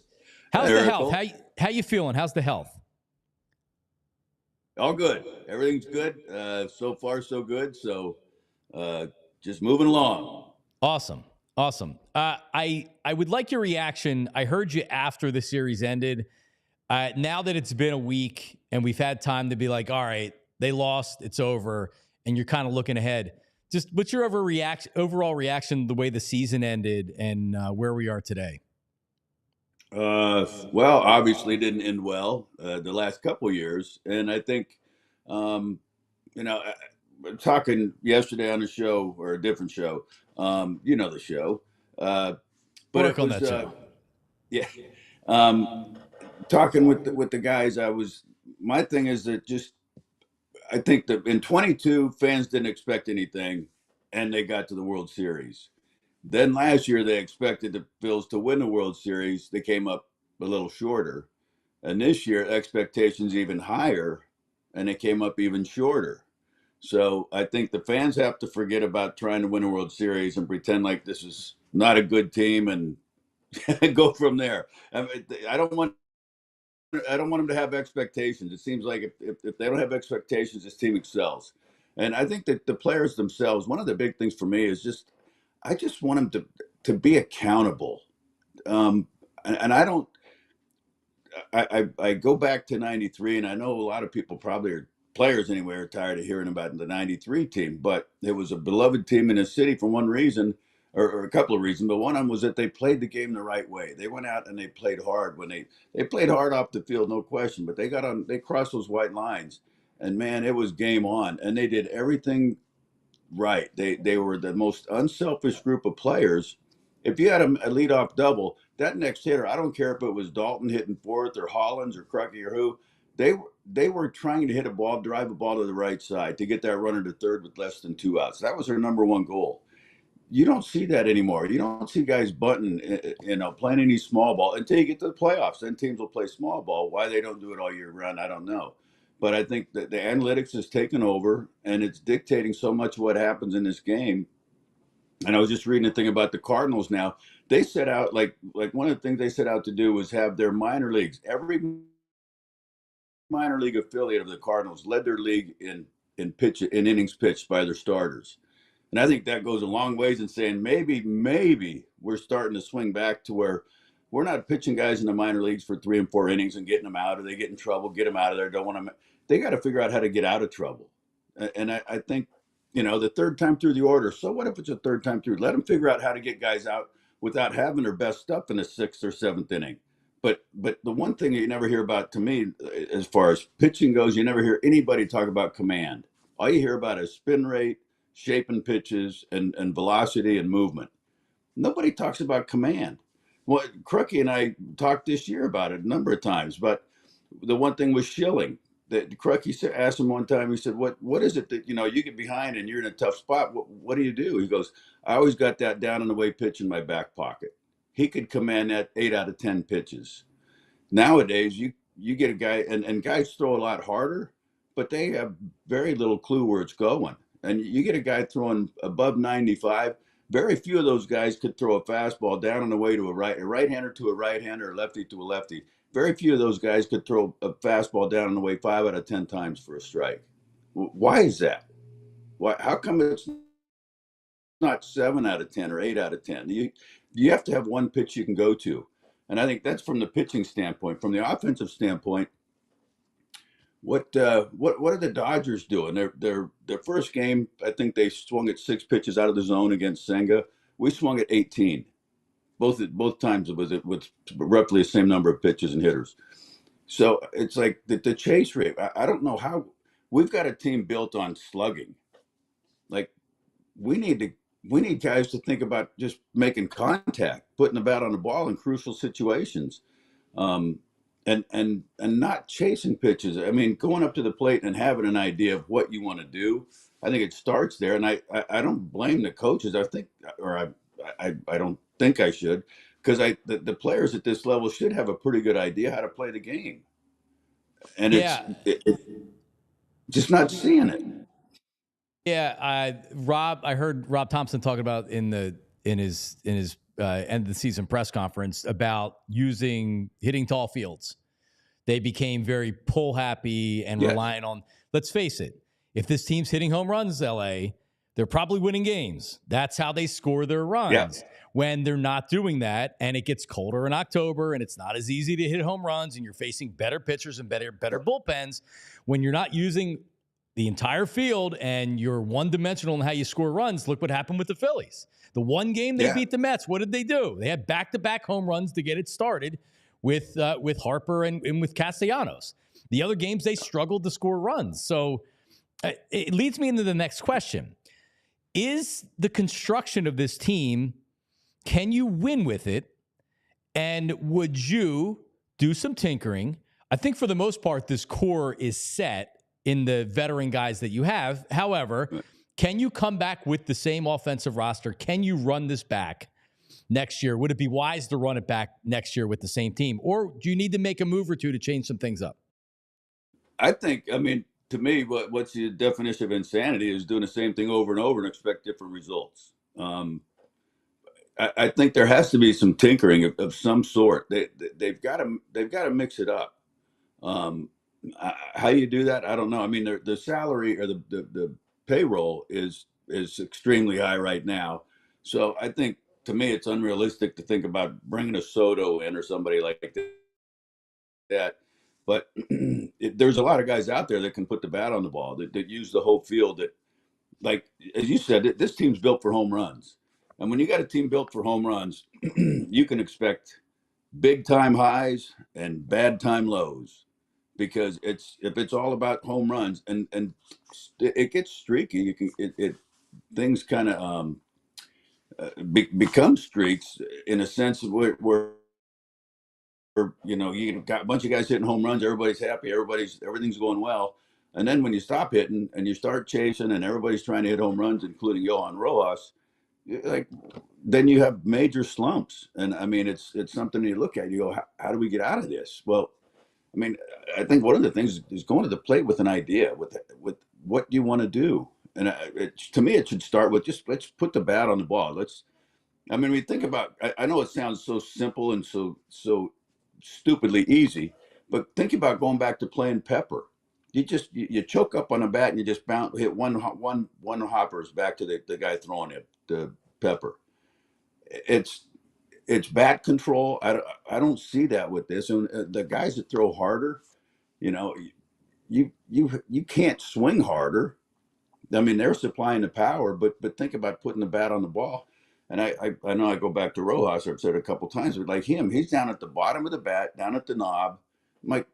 health? How you feeling? How's the health? All good. Everything's good. So far, so good. So just moving along. Awesome. I would like your reaction. I heard you after the series ended. Now that it's been a week and we've had time to be like, all right, they lost, it's over, and you're kind of looking ahead. Just what's your overall reaction to the way the season ended and where we are today? Well, obviously didn't end well the last couple of years. And I think, talking yesterday on a show or a different show, the show. But work on that show. Yeah. Talking with the guys, my thing is that I think that in 22 fans didn't expect anything and they got to the World Series. Then last year they expected the Phils to win the World Series. They came up a little shorter. And this year expectations even higher and they came up even shorter. So I think the fans have to forget about trying to win a World Series and pretend like this is not a good team and go from there. I don't want them to have expectations. It seems like if they don't have expectations, this team excels. And I think that the players themselves, one of the big things for me is I just want them to be accountable. And I don't, I go back to 93 and I know a lot of people probably are players anyway are tired of hearing about the 93 team, but it was a beloved team in the city for one reason. or a couple of reasons, but one of them was that they played the game the right way. They went out and they played hard when they played hard off the field, no question, but they crossed those white lines, and man, it was game on, and they did everything right. They were the most unselfish group of players. If you had a leadoff double, that next hitter, I don't care if it was Dalton hitting fourth or Hollins or Crucky or who, they were trying to hit a ball, drive a ball to the right side to get that runner to third with less than 2 outs. That was their number one goal. You don't see that anymore. You don't see guys bunting, playing any small ball until you get to the playoffs. Then teams will play small ball. Why they don't do it all year round, I don't know. But I think that the analytics has taken over, and it's dictating so much of what happens in this game. And I was just reading a thing about the Cardinals now. They set out, like one of the things they set out to do was have their minor leagues. Every minor league affiliate of the Cardinals led their league in innings pitched by their starters. And I think that goes a long ways in saying maybe we're starting to swing back to where we're not pitching guys in the minor leagues for 3 and 4 innings and getting them out, or they get in trouble, get them out of there. Don't want to. They got to figure out how to get out of trouble. And I think, the third time through the order. So what if it's a third time through? Let them figure out how to get guys out without having their best stuff in the 6th or 7th inning. But the one thing that you never hear about, to me, as far as pitching goes, you never hear anybody talk about command. All you hear about is spin rate, shaping pitches, and velocity and movement. Nobody talks about command. Well, Crucky and I talked this year about it a number of times, but the one thing was Schilling. That Crucky asked him one time, he said, what is it that, you get behind and you're in a tough spot? What do you do? He goes, I always got that down and away pitch in my back pocket. He could command that 8 out of 10 pitches. Nowadays, you get a guy, and guys throw a lot harder, but they have very little clue where it's going. And you get a guy throwing above 95. Very few of those guys could throw a fastball down and away to a right-hander to a right-hander, or lefty to a lefty. Very few of those guys could throw a fastball down and away 5 out of 10 times for a strike. Why is that? Why? How come it's not 7 out of 10 or 8 out of 10? You have to have one pitch you can go to. And I think that's from the pitching standpoint. From the offensive standpoint, what are the Dodgers doing? Their first game, I think they swung at 6 pitches out of the zone against Senga. We swung at 18. Both times it was with roughly the same number of pitches and hitters. So it's like the chase rate. I don't know how. We've got a team built on slugging. Like we need guys to think about just making contact, putting the bat on the ball in crucial situations. And not chasing pitches. I mean, going up to the plate and having an idea of what you want to do. I think it starts there. And I don't blame the coaches. I don't think I should, because the players at this level should have a pretty good idea how to play the game. And it's just not seeing it. Yeah, I heard Rob Thompson talking about in his end of the season press conference about hitting tall fields. They became very pull happy and relying on. Let's face it, if this team's hitting home runs, LA, they're probably winning games. That's how they score their runs. Yeah. When they're not doing that, and it gets colder in October, and it's not as easy to hit home runs, and you're facing better pitchers and better bullpens, when you're not using the entire field and you're one-dimensional in how you score runs, look what happened with the Phillies. The one game they beat the Mets, what did they do? They had back-to-back home runs to get it started with Harper and with Castellanos. The other games, they struggled to score runs. So it leads me into the next question. Is the construction of this team, can you win with it? And would you do some tinkering? I think for the most part, this core is set in the veteran guys that you have. However, can you come back with the same offensive roster? Can you run this back next year? Would it be wise to run it back next year with the same team? Or do you need to make a move or two to change some things up? To me, what's the definition of insanity is doing the same thing over and over and expect different results. I think there has to be some tinkering of some sort. They've got to mix it up. How you do that, I don't know. I mean, the salary or the payroll is extremely high right now. So I think, to me, it's unrealistic to think about bringing a Soto in or somebody like that. But there's a lot of guys out there that can put the bat on the ball, that use the whole field. That, like as you said, this team's built for home runs. And when you got a team built for home runs, you can expect big time highs and bad time lows, because if it's all about home runs and it gets streaky, you can things kind of become streaks in a sense of where you got a bunch of guys hitting home runs, everybody's happy, everything's going well, and then when you stop hitting and you start chasing and everybody's trying to hit home runs, including Johan Rojas, like then you have major slumps. And I mean, it's something you look at, you go, how do we get out of this? Well, I mean, I think one of the things is going to the plate with an idea, with what you want to do. And to me, it should start with just let's put the bat on the ball. I mean, we think about, I know it sounds so simple and so stupidly easy, but think about going back to playing pepper. You choke up on a bat and you just hit one hoppers back to the guy throwing it, the pepper. It's bat control. I don't see that with this. And the guys that throw harder, you can't swing harder. I mean, they're supplying the power, but think about putting the bat on the ball. And I know I go back to Rojas, I've said it a couple of times, but like him, he's down at the bottom of the bat, down at the knob. I'm like,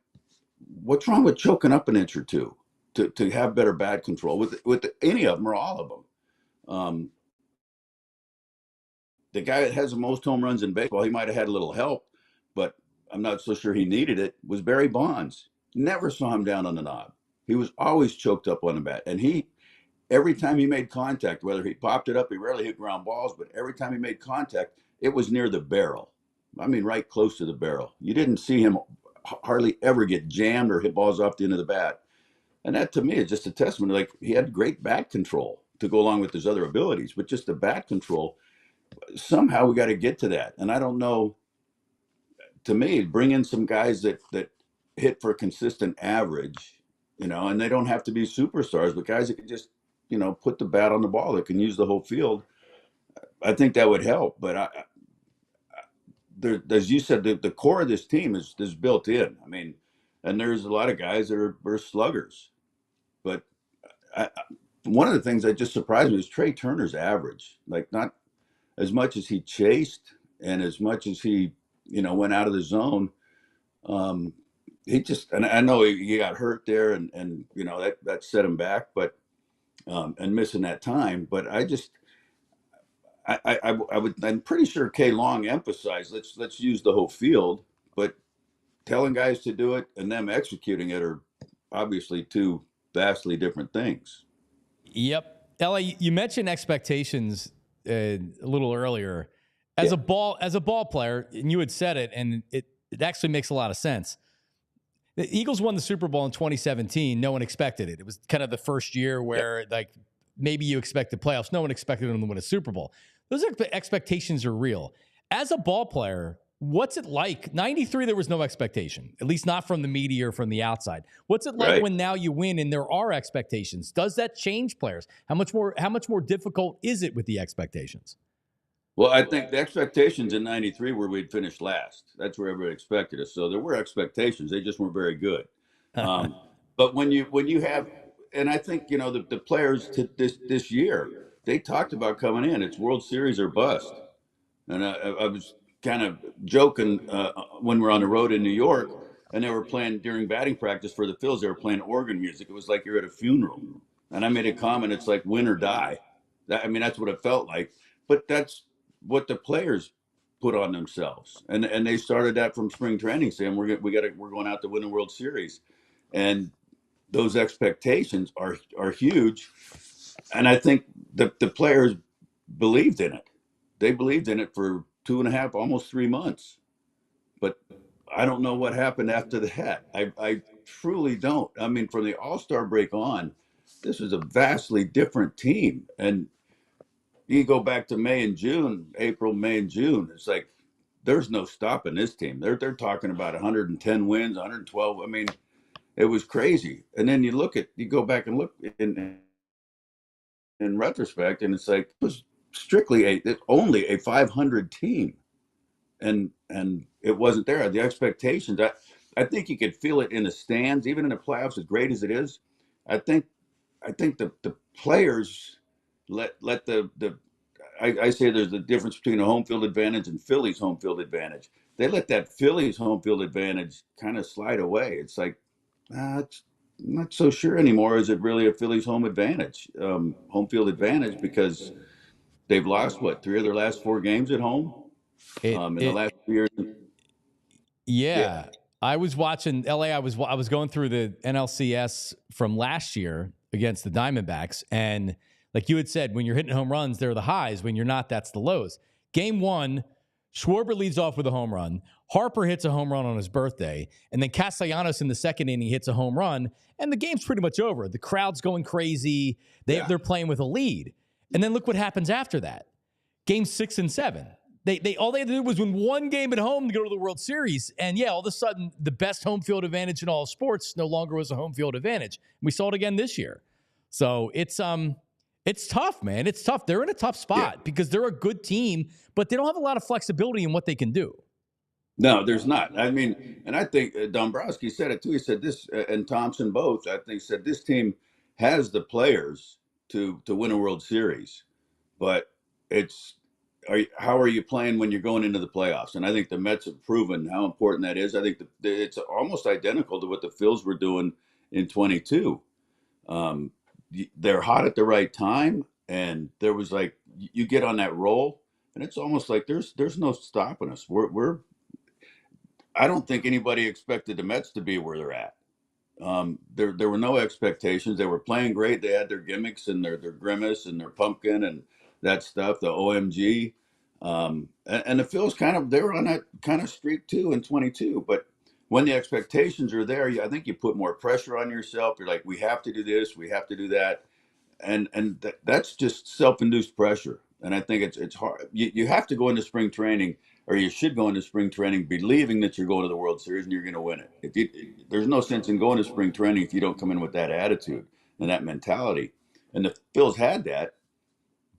what's wrong with choking up an inch or two to have better bat control with any of them or all of them? The guy that has the most home runs in baseball, he might have had a little help, but I'm not so sure he needed it, was Barry Bonds. Never saw him down on the knob. He was always choked up on the bat. And every time he made contact, whether he popped it up, he rarely hit ground balls, but every time he made contact, it was near the barrel. I mean, right close to the barrel. You didn't see him hardly ever get jammed or hit balls off the end of the bat. And that to me is just a testament. Like, he had great bat control to go along with his other abilities, but just the bat control, somehow we got to get to that. And I don't know, to me, bring in some guys that hit for a consistent average, and they don't have to be superstars, but guys that can just, put the bat on the ball, that can use the whole field. I think that would help. But as you said, the core of this team is built in. I mean, and there's a lot of guys that are sluggers. But one of the things that just surprised me is Trey Turner's average. Like, not as much as he chased and as much as he, went out of the zone. He just, and I know he got hurt there, and that set him back, but and missing that time. But I'm pretty sure K Long emphasized let's use the whole field, but telling guys to do it and them executing it are obviously two vastly different things. Yep. LA, you mentioned expectations a little earlier. As a ball player, and you had said it, and it actually makes a lot of sense. The Eagles won the Super Bowl in 2017. No one expected it. It was kind of the first year where like maybe you expected playoffs. No one expected them to win a Super Bowl. Those expectations are real. As a ball player, what's it like? 93, there was no expectation, at least not from the media or from the outside. What's it like when now you win and there are expectations? Does that change players? How much more difficult is it with the expectations? Well, I think the expectations in 93 were we'd finish last. That's where everybody expected us. So there were expectations. They just weren't very good. But when you have, and I think, the players to this year, they talked about coming in. It's World Series or bust. And I was kind of joking when we're on the road in New York, and they were playing during batting practice for the Phillies. They were playing organ music. It was like you're at a funeral. And I made a comment. It's like win or die. That's what it felt like. But that's what the players put on themselves, and they started that from spring training, saying we're going out to win the World Series, and those expectations are huge. And I think the players believed in it. They believed in it for 2.5, almost 3 months. But I don't know what happened after that. I truly don't. I mean, from the All-Star break on, this was a vastly different team. And you go back to April, May, and June. It's like there's no stopping this team. They're talking about 110 wins, 112. I mean, it was crazy. And then you go back and look in retrospect, and it's like it was strictly only a 500 team, and it wasn't there. The expectations. I think you could feel it in the stands, even in the playoffs, as great as it is. I think the players let the I say there's a difference between a home field advantage and Phillies home field advantage. They let that Phillies home field advantage kind of slide away. It's like, it's I'm not so sure anymore. Is it really a Phillies home advantage, home field advantage? Because they've lost what, 3 of their last 4 games at home in the last 2 years. Yeah. I was watching LA. I was going through the NLCS from last year against the Diamondbacks, and like you had said, when you're hitting home runs, they're the highs. When you're not, that's the lows. Game 1, Schwarber leads off with a home run. Harper hits a home run on his birthday, and then Castellanos in the second inning hits a home run, and the game's pretty much over. The crowd's going crazy. They're playing with a lead, and then look what happens after that. Game 6 and 7. They all they had to do was win one game at home to go to the World Series, and all of a sudden the best home field advantage in all of sports no longer was a home field advantage. We saw it again this year, so it's tough, man. It's tough. They're in a tough spot because they're a good team, but they don't have a lot of flexibility in what they can do. No, there's not. I mean, and I think Dombrowski said it too. He said this, and Thompson both, I think, said this team has the players to win a World Series, but how are you playing when you're going into the playoffs? And I think the Mets have proven how important that is. I think it's almost identical to what the Phils were doing in 22. They're hot at the right time, and there was like you get on that roll, and it's almost like there's no stopping us. I don't think anybody expected the Mets to be where they're at. There were no expectations. They were playing great. They had their gimmicks and their grimace and their pumpkin and that stuff, the OMG. And the Phils they were on that kind of streak too in 22. But when the expectations are there, I think you put more pressure on yourself. You're like, we have to do this, we have to do that. And that's just self-induced pressure. And I think it's hard. You have to go into spring training, or you should go into spring training believing that you're going to the World Series and you're going to win it. There's no sense in going to spring training if you don't come in with that attitude and that mentality. And the Phils had that,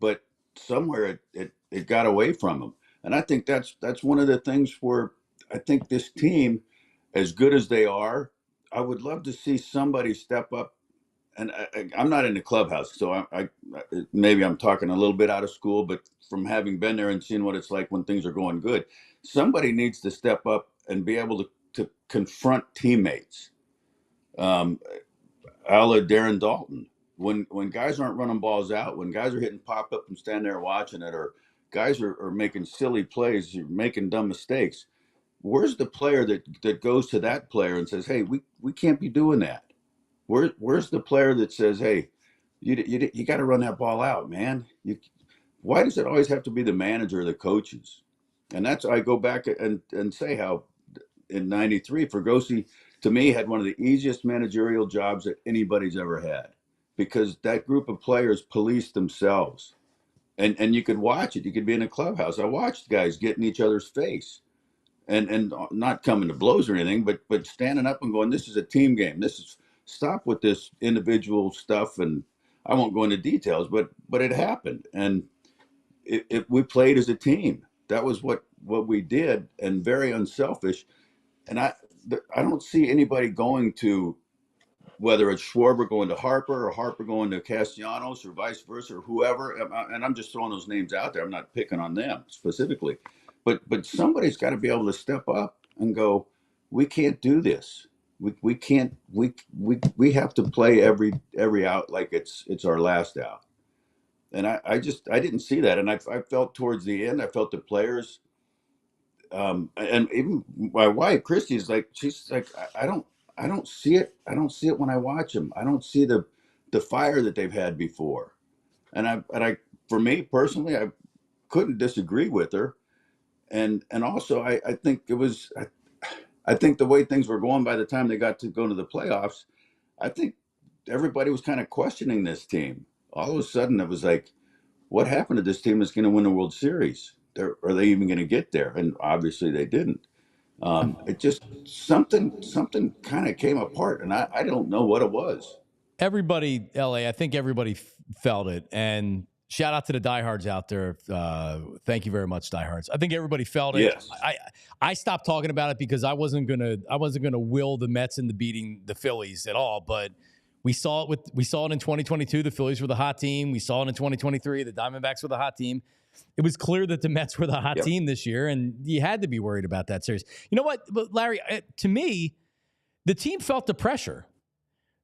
but somewhere it got away from them. And I think that's one of the things where I think this team, as good as they are, I would love to see somebody step up. And I'm not in the clubhouse, so I maybe I'm talking a little bit out of school, but from having been there and seeing what it's like when things are going good, somebody needs to step up and be able to confront teammates. A la Darren Dalton. When guys aren't running balls out, when guys are hitting pop up and stand there watching it, or guys are making silly plays, you're making dumb mistakes, where's the player that goes to that player and says, hey, we can't be doing that? Where's the player that says, hey, you got to run that ball out, man? Why does it always have to be the manager or the coaches? And that's, I go back and say how in 93, Fergosi, to me, had one of the easiest managerial jobs that anybody's ever had, because that group of players policed themselves. And you could watch it. You could be in a clubhouse. I watched guys get in each other's face and not coming to blows or anything, but standing up and going, this is a team game. Stop with this individual stuff. And I won't go into details, but it happened. And we played as a team. That was what we did, and very unselfish. And I don't see anybody going to, whether it's Schwarber going to Harper or Harper going to Castellanos or vice versa or whoever. And I'm just throwing those names out there. I'm not picking on them specifically, but somebody's got to be able to step up and go, we can't do this. We can't, we have to play every out like it's our last out. And I didn't see that. And I felt towards the end, I felt the players, and even my wife, Christy's like, she's like, I don't see it. I don't see it when I watch them. I don't see the fire that they've had before. And I, for me personally, I couldn't disagree with her. And also I think it was, I think the way things were going by the time they got to go to the playoffs, I think everybody was kind of questioning this team. All of a sudden it was like, what happened to this team that's going to win the World Series? Are they even going to get there? And obviously they didn't. It just, something kind of came apart, and I don't know what it was. Everybody, LA, I think everybody felt it. And shout out to the diehards out there. Thank you very much, diehards. I think everybody felt it. Yes. I stopped talking about it because I wasn't gonna will the Mets into beating the Phillies at all. But we saw it in 2022. The Phillies were the hot team. We saw it in 2023. The Diamondbacks were the hot team. it was clear that the Mets were the hot Yep. team this year, and you had to be worried about that series. You know what, but Larry, to me, the team felt the pressure.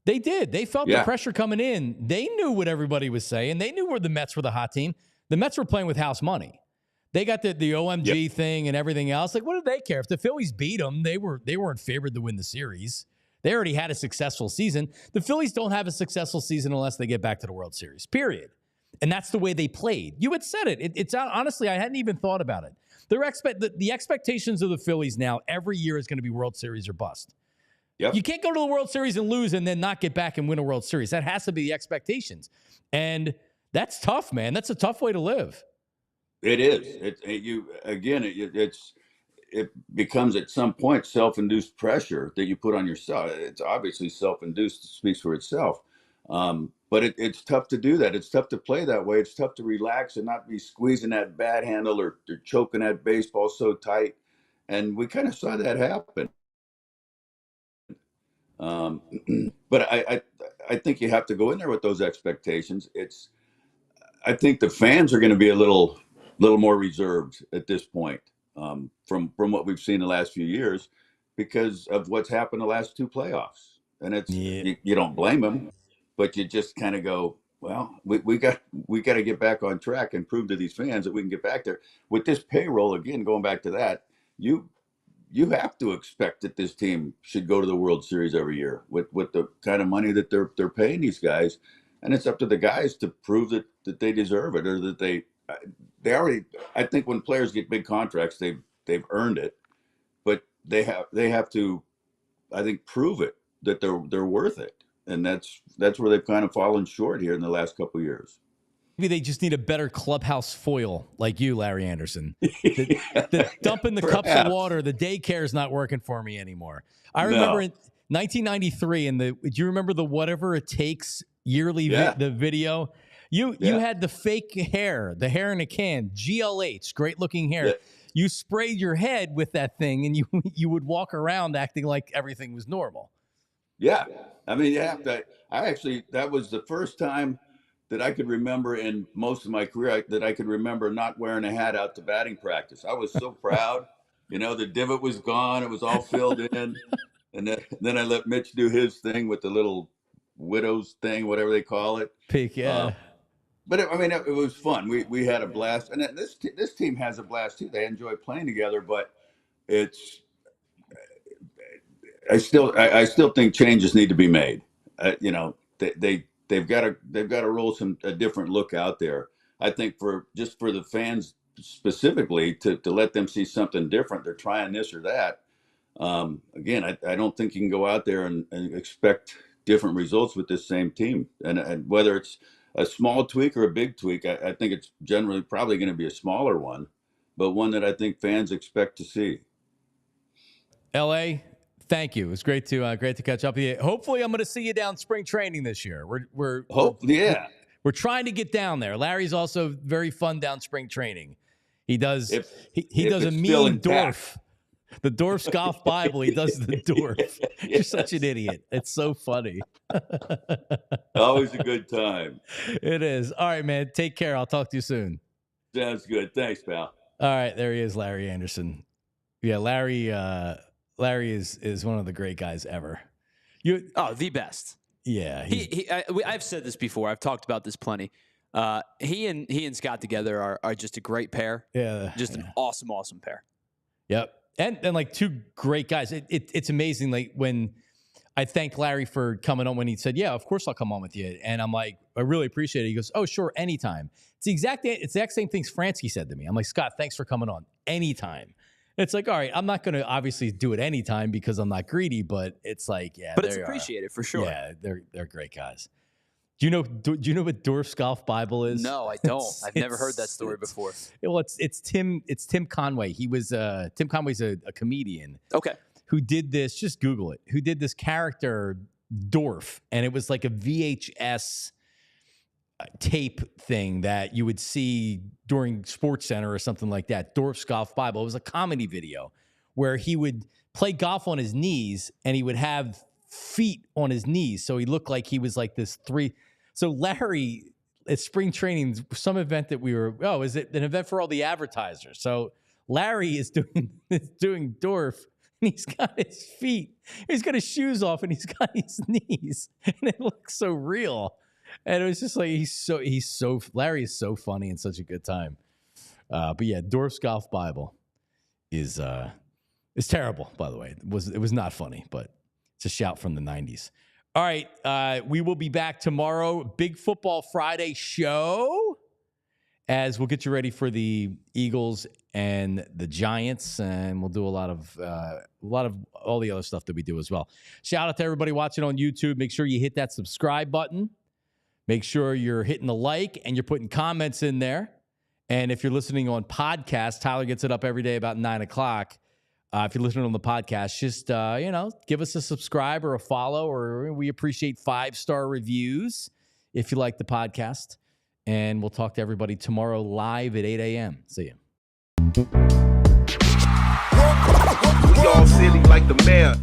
They did. They felt the pressure coming in. They knew what everybody was saying. They knew where the Mets were the hot team. The Mets were playing with house money. They got the OMG thing and everything else. Like, what did they care? If the Phillies beat them, they weren't favored to win the series. They already had a successful season. The Phillies don't have a successful season unless they get back to the World Series, period. And that's the way they played. You had said it. It's honestly, I hadn't even thought about it. The expectations of the Phillies now every year is going to be World Series or bust. Yep. You can't go to the World Series and lose and then not get back and win a World Series. That has to be the expectations. And that's tough, man. That's a tough way to live. It is. It becomes at some point self-induced pressure that you put on yourself. It's obviously self-induced. It speaks for itself. But it's tough to do that. It's tough to play that way. It's tough to relax and not be squeezing that bat handle or choking that baseball so tight. And we kind of saw that happen. But I think you have to go in there with those expectations. I think the fans are going to be a little more reserved at this point, from what we've seen the last few years, because of what's happened the last two playoffs. And you don't blame them, but you just kind of go, well, we got to get back on track and prove to these fans that we can get back there with this payroll. Again, going back to that, you have to expect that this team should go to the World Series every year with the kind of money that they're paying these guys. And it's up to the guys to prove that they deserve it, or that they already. I think when players get big contracts, they've earned it, but they have to, I think, prove it that they're worth it. And that's where they've kind of fallen short here in the last couple of years. Maybe they just need a better clubhouse foil like you, Larry Andersen. The dumping the cups of water, the daycare is not working for me anymore. I remember in 1993, do you remember the Whatever It Takes yearly the video? You had the fake hair, the hair in a can, GLH, great looking hair. Yeah. You sprayed your head with that thing, and you would walk around acting like everything was normal. Yeah, I mean, that was the first time that I could remember in most of my career that I could remember not wearing a hat out to batting practice. I was so proud. The divot was gone. It was all filled in. And then I let Mitch do his thing with the little widow's thing, whatever they call it. Peak, yeah. But it was fun. We had a blast. And this team has a blast too. They enjoy playing together, but I still think changes need to be made. They've got to roll a different look out there. I think for the fans specifically to let them see something different. They're trying this or that. Again, I don't think you can go out there and expect different results with this same team. And whether it's a small tweak or a big tweak, I think it's generally probably going to be a smaller one, but one that I think fans expect to see. LA, thank you. It was great to catch up with you. Hopefully, I'm going to see you down spring training this year. We're trying to get down there. Larry's also very fun down spring training. He does he does a mean Dorf. The Dorf's Golf Bible. He does the Dorf. You're such an idiot. It's so funny. Always a good time. It is. All right, man. Take care. I'll talk to you soon. Sounds good. Thanks, pal. All right, there he is, Larry Andersen. Yeah, Larry is one of the great guys ever. The best. Yeah, I've said this before. I've talked about this plenty. He and Scott together are just a great pair. Yeah, just an awesome pair. Yep, and like two great guys. It's amazing. Like when I thanked Larry for coming on, when he said, "Yeah, of course I'll come on with you," and I'm like, "I really appreciate it." He goes, "Oh, sure, anytime." It's the exact same things Fransky said to me. I'm like, "Scott, thanks for coming on. Anytime." It's like, all right, I'm not going to obviously do it anytime because I'm not greedy, but it's like, yeah, but it's appreciated for sure. Yeah, they're great guys. Do you know what Dorf's Golf Bible is? No, I don't. I've never heard that story before. Well, it's Tim Conway. He was Tim Conway's a comedian. Okay. Who did this? Just Google it. Who did this character Dorf, and it was like a VHS tape thing that you would see during Sports Center or something like that. Dorf's Golf Bible. It was a comedy video where he would play golf on his knees and he would have feet on his knees. So he looked like he was like this So Larry at spring training, some event that is it an event for all the advertisers? So Larry is doing Dorf, and he's got his shoes off, and he's got his knees, and it looks so real. And it was just like Larry is so funny and such a good time. But yeah, Dorf's Golf Bible is terrible, by the way. It was not funny, but it's a shout from the 90s. All right, we will be back tomorrow. Big Football Friday show, as we'll get you ready for the Eagles and the Giants, and we'll do a lot of all the other stuff that we do as well. Shout out to everybody watching on YouTube. Make sure you hit that subscribe button. Make sure you're hitting the like and you're putting comments in there. And if you're listening on podcast, Tyler gets it up every day about 9 o'clock. If you're listening on the podcast, just, give us a subscribe or a follow, or we appreciate 5-star reviews if you like the podcast. And we'll talk to everybody tomorrow live at 8 a.m. See you. We all silly like the mayor.